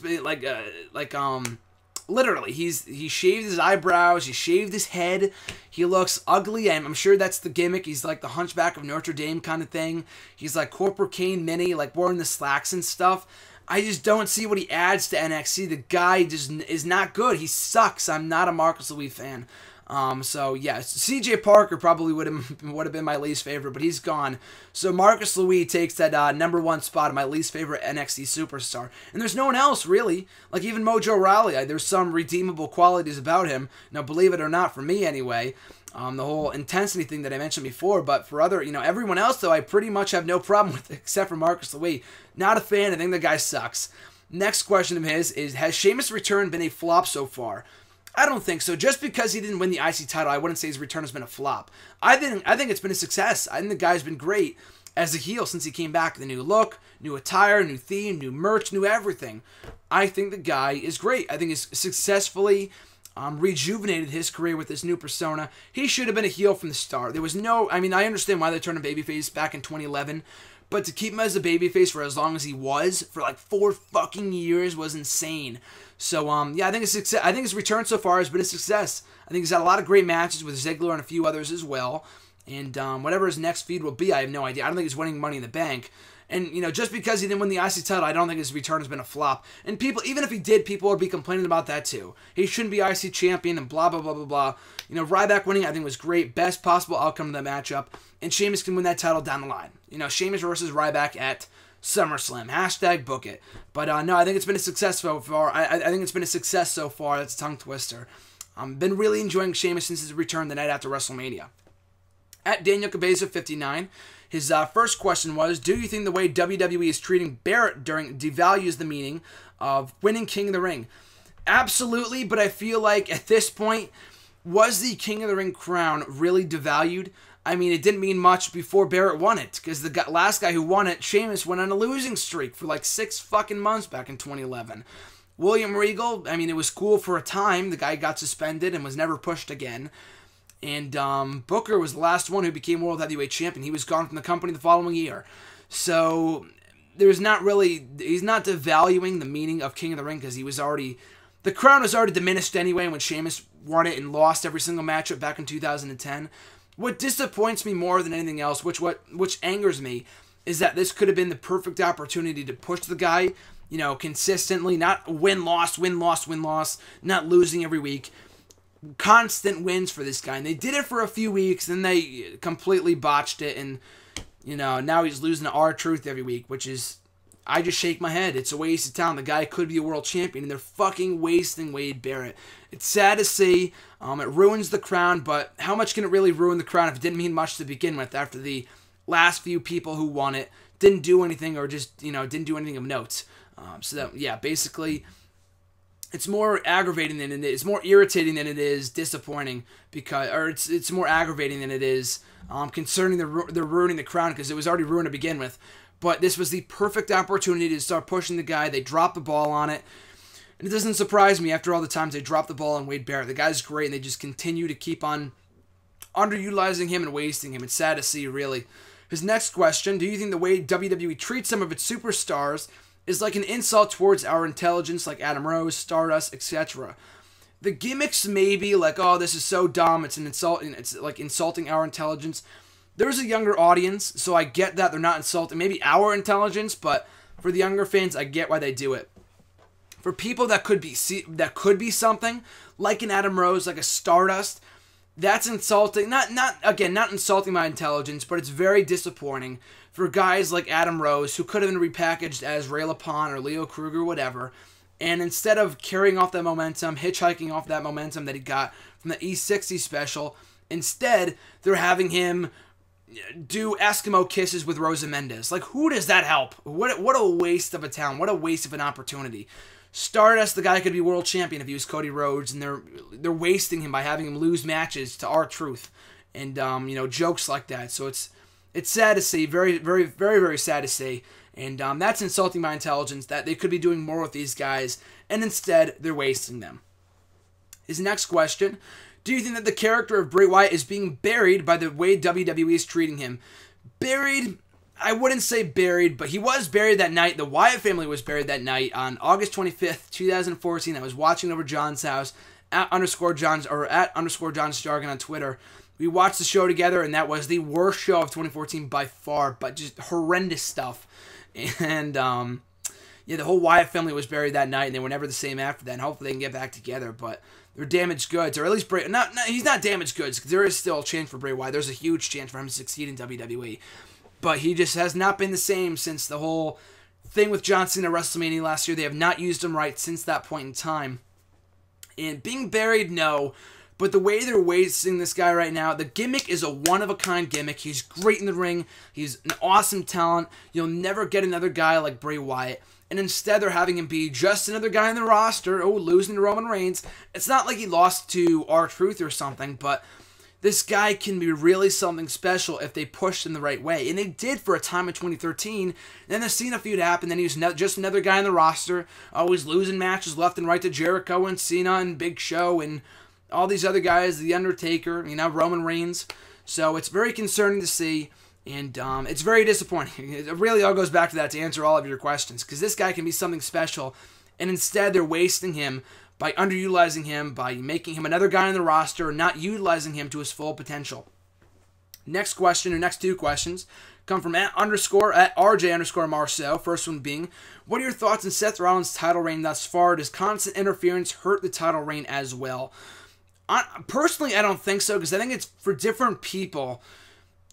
literally, he shaved his eyebrows, he shaved his head, he looks ugly, and I'm sure that's the gimmick. He's like the Hunchback of Notre Dame kind of thing. He's like Corporate Kane Mini, wearing the slacks and stuff. I just don't see what he adds to NXT. The guy just is not good. He sucks. I'm not a Marcus Louis fan. So yeah, CJ Parker probably would have been my least favorite, but he's gone. So Marcus Louis takes that #1 spot of my least favorite NXT superstar. And there's no one else really. Even Mojo Rawley, there's some redeemable qualities about him. Now, believe it or not, for me anyway, the whole intensity thing that I mentioned before. But for everyone else though, I pretty much have no problem with, except for Marcus Louis. Not a fan. I think the guy sucks. Next question of his is, has Sheamus' return been a flop so far? I don't think so. Just because he didn't win the IC title, I wouldn't say his return has been a flop. I think it's been a success. I think the guy's been great as a heel since he came back. The new look, new attire, new theme, new merch, new everything. I think the guy is great. I think he's successfully rejuvenated his career with this new persona. He should have been a heel from the start. There was no... I understand why they turned him babyface back in 2011, but to keep him as a babyface for as long as he was, for 4 fucking years, was insane. So, yeah, I think his return so far has been a success. I think he's had a lot of great matches with Ziggler and a few others as well. And whatever his next feud will be, I have no idea. I don't think he's winning Money in the Bank. And, just because he didn't win the IC title, I don't think his return has been a flop. And people, even if he did, people would be complaining about that too. He shouldn't be IC champion and blah, blah, blah, blah, blah. Ryback winning, I think, was great. Best possible outcome of the matchup. And Sheamus can win that title down the line. Sheamus versus Ryback at SummerSlam. #book it. But no, I think it's been a success so far. I think it's been a success so far. That's a tongue twister. Been really enjoying Sheamus since his return the night after WrestleMania. @Daniel Cabeza 59. His first question was, do you think the way WWE is treating Barrett devalues the meaning of winning King of the Ring? Absolutely, but I feel like at this point, was the King of the Ring crown really devalued? It didn't mean much before Barrett won it, because the last guy who won it, Sheamus, went on a losing streak for 6 fucking months back in 2011. William Regal, it was cool for a time. The guy got suspended and was never pushed again. And Booker was the last one who became World Heavyweight Champion. He was gone from the company the following year. So he's not devaluing the meaning of King of the Ring, because the crown was already diminished anyway when Sheamus won it and lost every single matchup back in 2010. What disappoints me more than anything else, which angers me, is that this could have been the perfect opportunity to push the guy, consistently, not win-loss, not losing every week. Constant wins for this guy. And they did it for a few weeks, then they completely botched it, and, now he's losing to R-Truth every week, which is... I just shake my head. It's a waste of time. The guy could be a world champion, and they're fucking wasting Wade Barrett. It's sad to see. It ruins the crown, but how much can it really ruin the crown if it didn't mean much to begin with after the last few people who won it didn't do anything or just, didn't do anything of note. Basically, it's more aggravating than it is. It's more irritating than it is disappointing it's more aggravating than it is concerning they're ruining the crown because it was already ruined to begin with. But this was the perfect opportunity to start pushing the guy. They dropped the ball on it. And it doesn't surprise me after all the times they dropped the ball on Wade Barrett. The guy's great, and they just continue to keep on underutilizing him and wasting him. It's sad to see, really. His next question, do you think the way WWE treats some of its superstars is like an insult towards our intelligence, like Adam Rose, Stardust, etc.? The gimmicks may be like, oh, this is so dumb, it's an insult, it's like insulting our intelligence. There's a younger audience, so I get that they're not insulting maybe our intelligence, but for the younger fans, I get why they do it. For people that could be something, like an Adam Rose, like a Stardust, that's insulting. Not insulting my intelligence, but it's very disappointing for guys like Adam Rose, who could have been repackaged as Ray LaPon or Leo Kruger, whatever, and instead of carrying off that momentum, hitchhiking off that momentum that he got from the E60 special, instead, they're having him do Eskimo kisses with Rosa Mendes. Like, who does that help? What a waste of a talent. What a waste of an opportunity. Stardust, the guy could be world champion if he was Cody Rhodes, and they're wasting him by having him lose matches to R-Truth and jokes like that. So it's sad to see, very, very, very, very sad to see, and that's insulting my intelligence that they could be doing more with these guys, and instead they're wasting them. His next question: do you think that the character of Bray Wyatt is being buried by the way WWE is treating him? Buried? I wouldn't say buried, but he was buried that night. The Wyatt family was buried that night on August 25th, 2014. I was watching over John's house at _John Jargon on Twitter. We watched the show together, and that was the worst show of 2014 by far, but just horrendous stuff. And the whole Wyatt family was buried that night, and they were never the same after that. And hopefully they can get back together, but they're damaged goods, or at least he's not damaged goods, because there is still a chance for Bray Wyatt. There's a huge chance for him to succeed in WWE. But he just has not been the same since the whole thing with John Cena at WrestleMania last year. They have not used him right since that point in time. And being buried, no. But the way they're wasting this guy right now, the gimmick is a one-of-a-kind gimmick. He's great in the ring. He's an awesome talent. You'll never get another guy like Bray Wyatt. And instead, they're having him be just another guy in the roster. Oh, losing to Roman Reigns. It's not like he lost to R-Truth or something, but this guy can be really something special if they push him the right way. And they did for a time in 2013. Then the Cena feud happened. Then he was just another guy on the roster. Always losing matches left and right to Jericho and Cena and Big Show and all these other guys. The Undertaker, Roman Reigns. So it's very concerning to see. And it's very disappointing. It really all goes back to that to answer all of your questions. Because this guy can be something special. And instead they're wasting him by underutilizing him, by making him another guy on the roster, and not utilizing him to his full potential. Next question, or next two questions, come from at RJ_Marceau. First one being, what are your thoughts on Seth Rollins' title reign thus far? Does constant interference hurt the title reign as well? Personally, I don't think so, because I think it's for different people.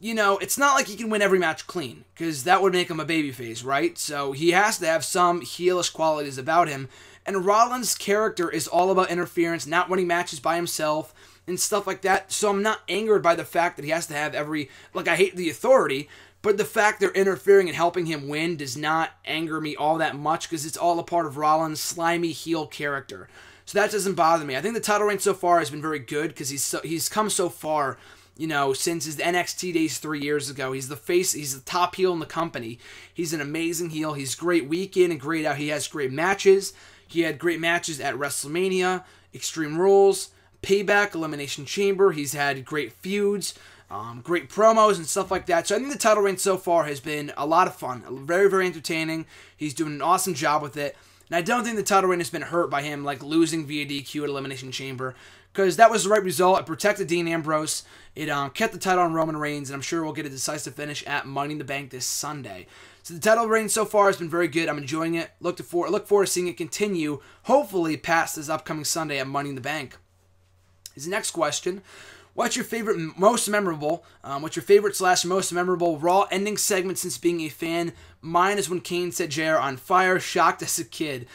It's not like he can win every match clean, because that would make him a babyface, right? So he has to have some heelish qualities about him. And Rollins' character is all about interference, not winning matches by himself, and stuff like that. So I'm not angered by the fact that he has to have I hate the Authority, but the fact they're interfering and helping him win does not anger me all that much, because it's all a part of Rollins' slimy heel character. So that doesn't bother me. I think the title reign so far has been very good, because he's come so far, since his NXT days 3 years ago. He's the face, he's the top heel in the company. He's an amazing heel. He's great week in and great out. He has great matches. He had great matches at WrestleMania, Extreme Rules, Payback, Elimination Chamber. He's had great feuds, great promos and stuff like that. So I think the title reign so far has been a lot of fun. Very, very entertaining. He's doing an awesome job with it. And I don't think the title reign has been hurt by him losing via DQ at Elimination Chamber, because that was the right result. It protected Dean Ambrose. It kept the title on Roman Reigns, and I'm sure we'll get a decisive finish at Money in the Bank this Sunday. So the title reign so far has been very good. I'm enjoying it. Look forward to seeing it continue, hopefully past this upcoming Sunday at Money in the Bank. His next question: What's your favorite, most memorable, what's your favorite / most memorable Raw ending segment since being a fan? Mine is when Kane set JR on fire, shocked as a kid.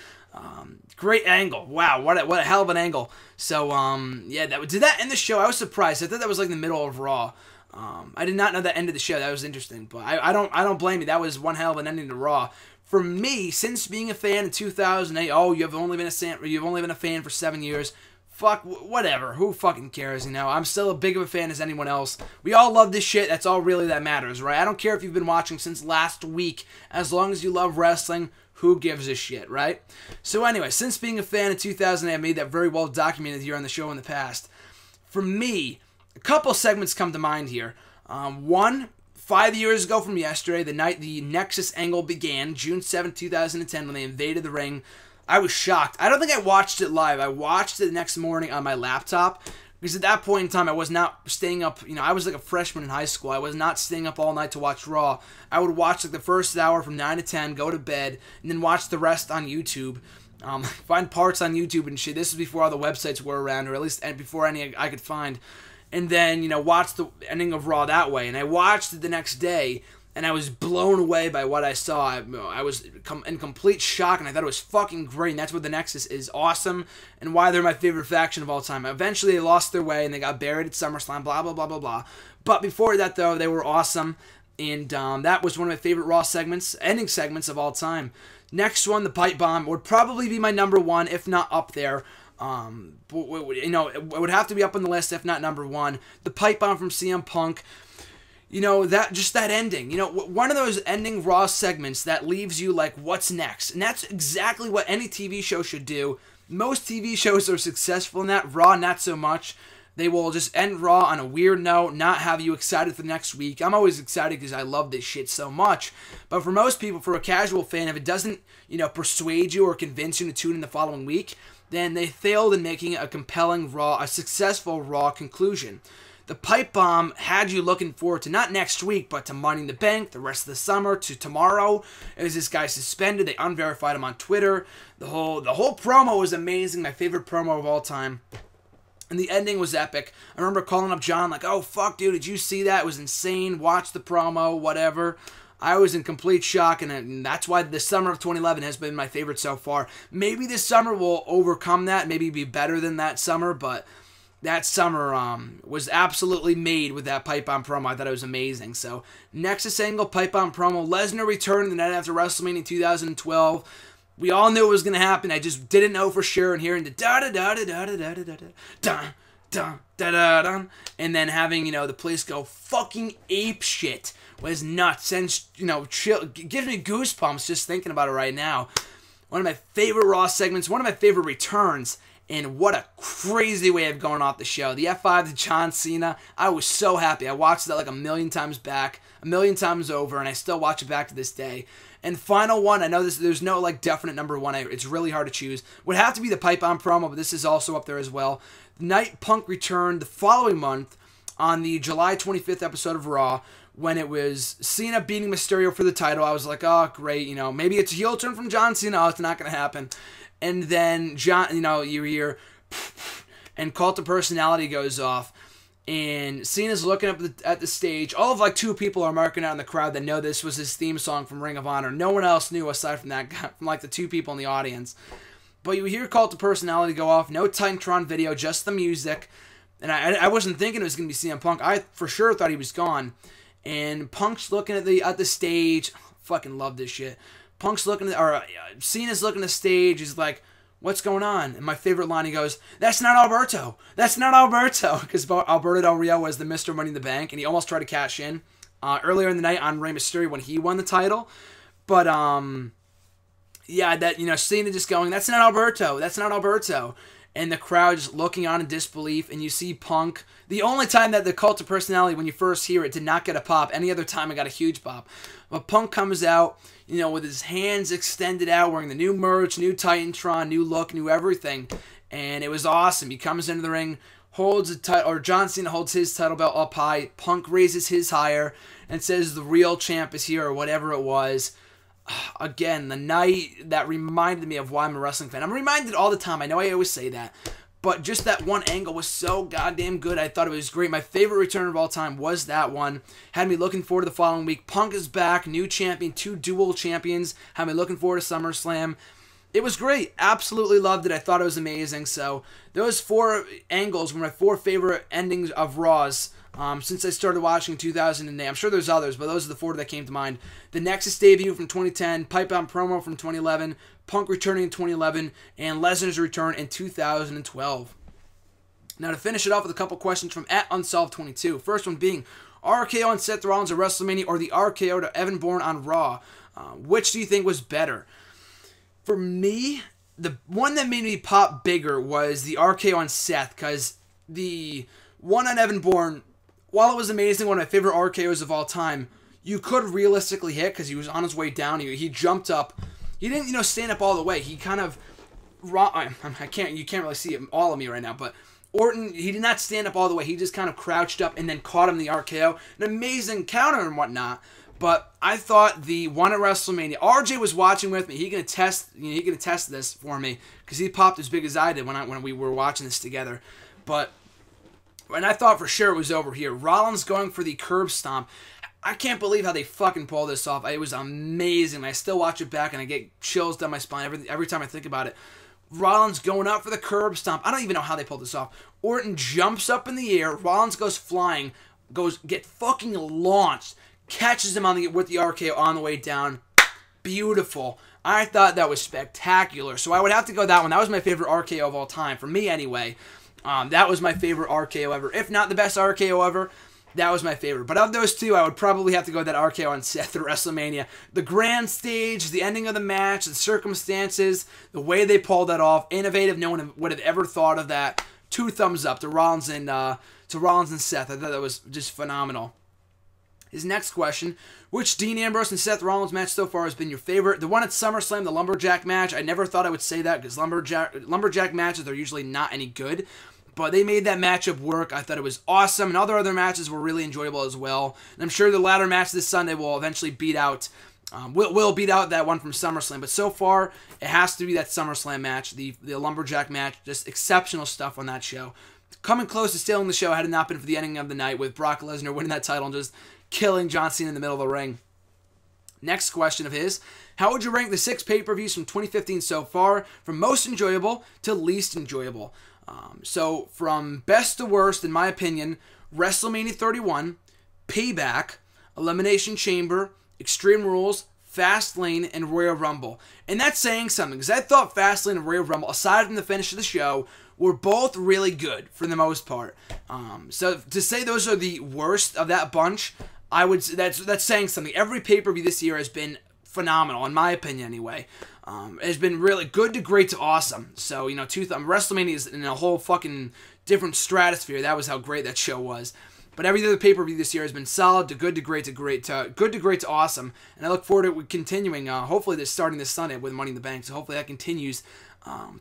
Great angle. Wow, what a hell of an angle. So, yeah, did that end the show? I was surprised. I thought that was like the middle of Raw. I did not know that ended the show. That was interesting. But I don't blame you. That was one hell of an ending to Raw. For me, since being a fan in 2008, you've only been a fan for 7 years. Fuck, whatever. Who fucking cares, you know? I'm still as big of a fan as anyone else. We all love this shit. That's all really that matters, right? I don't care if you've been watching since last week. As long as you love wrestling, who gives a shit, right? So anyway, since being a fan in 2008, I made that very well documented here on the show in the past. For me, a couple segments come to mind here. One, 5 years ago from yesterday, the night the Nexus angle began, June 7, 2010, when they invaded the ring. I was shocked. I don't think I watched it live. I watched it the next morning on my laptop because at that point in time, I was not staying up. You know, I was like a freshman in high school. I was not staying up all night to watch Raw. I would watch like the first hour from 9 to 10, go to bed, and then watch the rest on YouTube. Find parts on YouTube and shit. This is before all the websites were around, or at least before any I could find. And then, you know, watch the ending of Raw that way. And I watched it the next day, and I was blown away by what I saw. I was in complete shock, and I thought it was fucking great. And that's what the Nexus is awesome, and why they're my favorite faction of all time. Eventually, they lost their way, and they got buried at SummerSlam, blah, blah, blah, blah, blah. But before that, though, they were awesome. And that was one of my favorite Raw segments, ending segments of all time. Next one, the pipe bomb, would probably be my number one, if not up there. You know, it would have to be up on the list, if not number one. The pipe bomb from CM Punk. You know, that ending. You know, one of those ending Raw segments that leaves you like, what's next? And that's exactly what any TV show should do. Most TV shows are successful in that. Raw, not so much. They will just end Raw on a weird note, not have you excited for the next week. I'm always excited because I love this shit so much. But for most people, for a casual fan, if it doesn't, you know, persuade you or convince you to tune in the following week, then they failed in making a compelling Raw, a successful Raw conclusion. The pipe bomb had you looking forward to not next week, but to Money in the Bank, the rest of the summer, to tomorrow. Is this guy suspended? They unverified him on Twitter. The whole promo was amazing. My favorite promo of all time. And the ending was epic. I remember calling up John like, oh, fuck, dude, did you see that? It was insane. Watch the promo, whatever. I was in complete shock, and that's why the summer of 2011 has been my favorite so far. Maybe this summer will overcome that, maybe be better than that summer, but that summer was absolutely made with that pipe bomb promo. I thought it was amazing. So, Nexus angle, pipe bomb promo. Lesnar returned the night after WrestleMania 2012. We all knew it was going to happen. I just didn't know for sure. And hearing the da-da-da-da-da-da-da-da-da-da-da-da, and then having, you know, the place go fucking ape shit was nuts. And, you know, chill, gives me goosebumps just thinking about it right now. One of my favorite Raw segments, one of my favorite returns. And what a crazy way of going off the show. The F5 to John Cena. I was so happy. I watched that like a million times over, and I still watch it back to this day. And final one, I know there's no like definite number one. It's really hard to choose. Would have to be the pipe bomb promo, but this is also up there as well. The night Punk returned the following month on the July 25th episode of Raw, when it was Cena beating Mysterio for the title. I was like, oh, great. You know, maybe it's a heel turn from John Cena. Oh, it's not going to happen. And then, John, you know, you hear, and Cult of Personality goes off, and Cena's looking up at the stage. All of like two people are marking out in the crowd that know this was his theme song from Ring of Honor. No one else knew aside from that guy, from like the two people in the audience. But you hear Cult of Personality go off, no Titantron video, just the music. And I wasn't thinking it was going to be CM Punk. I for sure thought he was gone. And Punk's looking at the stage. Fucking love this shit. Punk's looking at, Cena's looking at the stage. He's like, what's going on? And my favorite line, he goes, that's not Alberto. That's not Alberto. Because Alberto Del Rio was the Mr. Money in the Bank, and he almost tried to cash in earlier in the night on Rey Mysterio when he won the title. But, yeah, that, you know, Cena just going, that's not Alberto. That's not Alberto. And the crowd just looking on in disbelief, and you see Punk. The only time that the Cult of Personality, when you first hear it, did not get a pop. Any other time it got a huge pop. But Punk comes out, you know, with his hands extended out, wearing the new merch, new Titantron, new look, new everything. And it was awesome. He comes into the ring, holds a title, or John Cena holds his title belt up high. Punk raises his higher and says the real champ is here, or whatever it was. Again, the night that reminded me of why I'm a wrestling fan. I'm reminded all the time. I know I always say that. But just that one angle was so goddamn good. I thought it was great. My favorite return of all time was that one. Had me looking forward to the following week. Punk is back, new champion, 2 dual champions. Had me looking forward to SummerSlam. It was great. Absolutely loved it. I thought it was amazing. So those 4 angles were my 4 favorite endings of Raws since I started watching in 2008. I'm sure there's others, but those are the 4 that came to mind. The Nexus debut from 2010, Pipe Bomb promo from 2011, Punk returning in 2011, and Lesnar's return in 2012. Now to finish it off with a couple questions from @Unsolved22. First one being, RKO on Seth Rollins at WrestleMania or the RKO to Evan Bourne on Raw? Which do you think was better? For me, the one that made me pop bigger was the RKO on Seth, because the one on Evan Bourne, while it was amazing, one of my favorite RKOs of all time, you could realistically hit because he was on his way down. He jumped up. He didn't, stand up all the way. He kind of, you can't really see all of me right now, but Orton, he did not stand up all the way. He just kind of crouched up and then caught him the RKO. An amazing counter and whatnot. But I thought the one at WrestleMania, RJ was watching with me. He can attest this for me because he popped as big as I did when we were watching this together. And I thought for sure it was over here. Rollins going for the curb stomp. I can't believe how they fucking pulled this off. It was amazing. I still watch it back and I get chills down my spine every time I think about it. Rollins going up for the curb stomp. I don't even know how they pulled this off. Orton jumps up in the air. Rollins goes flying. Get fucking launched. Catches him with the RKO on the way down. Beautiful. I thought that was spectacular. So I would have to go that one. That was my favorite RKO of all time. For me, anyway. That was my favorite RKO ever. If not the best RKO ever, that was my favorite. But of those 2, I would probably have to go with that RKO on Seth at WrestleMania. The grand stage, the ending of the match, the circumstances, the way they pulled that off. Innovative. No one would have ever thought of that. 2 thumbs up to Rollins and Seth. I thought that was just phenomenal. His next question, which Dean Ambrose and Seth Rollins match so far has been your favorite? The one at SummerSlam, the Lumberjack match. I never thought I would say that because Lumberjack matches are usually not any good. But they made that matchup work. I thought it was awesome. And other matches were really enjoyable as well. And I'm sure the latter match this Sunday will eventually beat out will beat out that one from SummerSlam. But so far, it has to be that SummerSlam match, the Lumberjack match. Just exceptional stuff on that show. Coming close to stealing the show had it not been for the ending of the night with Brock Lesnar winning that title and just killing John Cena in the middle of the ring. Next question of his, how would you rank the 6 pay-per-views from 2015 so far, from most enjoyable to least enjoyable? So from best to worst, in my opinion, WrestleMania 31, Payback, Elimination Chamber, Extreme Rules, Fastlane, and Royal Rumble. And that's saying something, because I thought Fastlane and Royal Rumble, aside from the finish of the show, were both really good for the most part. So to say those are the worst of that bunch, I would that's saying something. Every pay-per-view this year has been phenomenal, in my opinion anyway. It has been really good to great to awesome. So, WrestleMania is in a whole fucking different stratosphere. That was how great that show was. But every other pay-per-view this year has been solid to good to great to great to good to great to awesome. And I look forward to it continuing, hopefully starting this Sunday with Money in the Bank. So hopefully that continues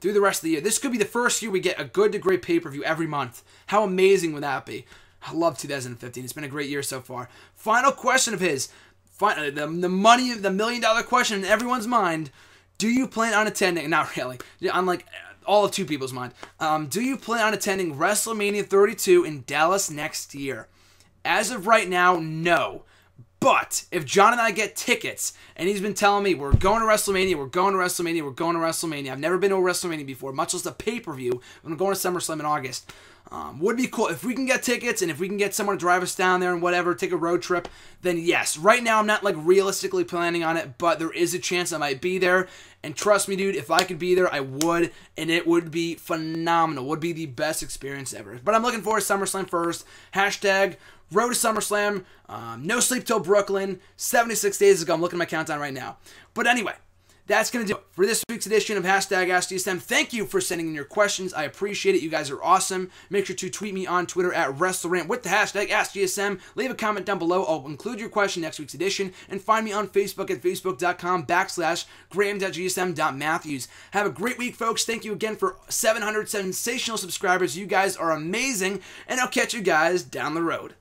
through the rest of the year. This could be the first year we get a good to great pay-per-view every month. How amazing would that be? I love 2015. It's been a great year so far. Final question of his. The $1 million question in everyone's mind. Do you plan on attending? Not really. Unlike all of 2 people's mind. Do you plan on attending WrestleMania 32 in Dallas next year? As of right now, no. But if John and I get tickets, and he's been telling me, we're going to WrestleMania, we're going to WrestleMania, we're going to WrestleMania. I've never been to a WrestleMania before, much less a pay-per-view. I'm going to SummerSlam in August. Would be cool. If we can get tickets, and if we can get someone to drive us down there and whatever, take a road trip, then yes. Right now, I'm not realistically planning on it, but there is a chance I might be there. And trust me, dude, if I could be there, I would, and it would be phenomenal. Would be the best experience ever. But I'm looking forward to SummerSlam first. Hashtag Road to SummerSlam. No sleep till Brooklyn. 76 days ago. I'm looking at my countdown right now. But anyway, that's going to do it for this week's edition of Hashtag AskGSM. Thank you for sending in your questions. I appreciate it. You guys are awesome. Make sure to tweet me on Twitter at WrestleRant with the hashtag AskGSM. Leave a comment down below. I'll include your question next week's edition. And find me on Facebook at facebook.com/graham.gsm.matthews. Have a great week, folks. Thank you again for 700 sensational subscribers. You guys are amazing. And I'll catch you guys down the road.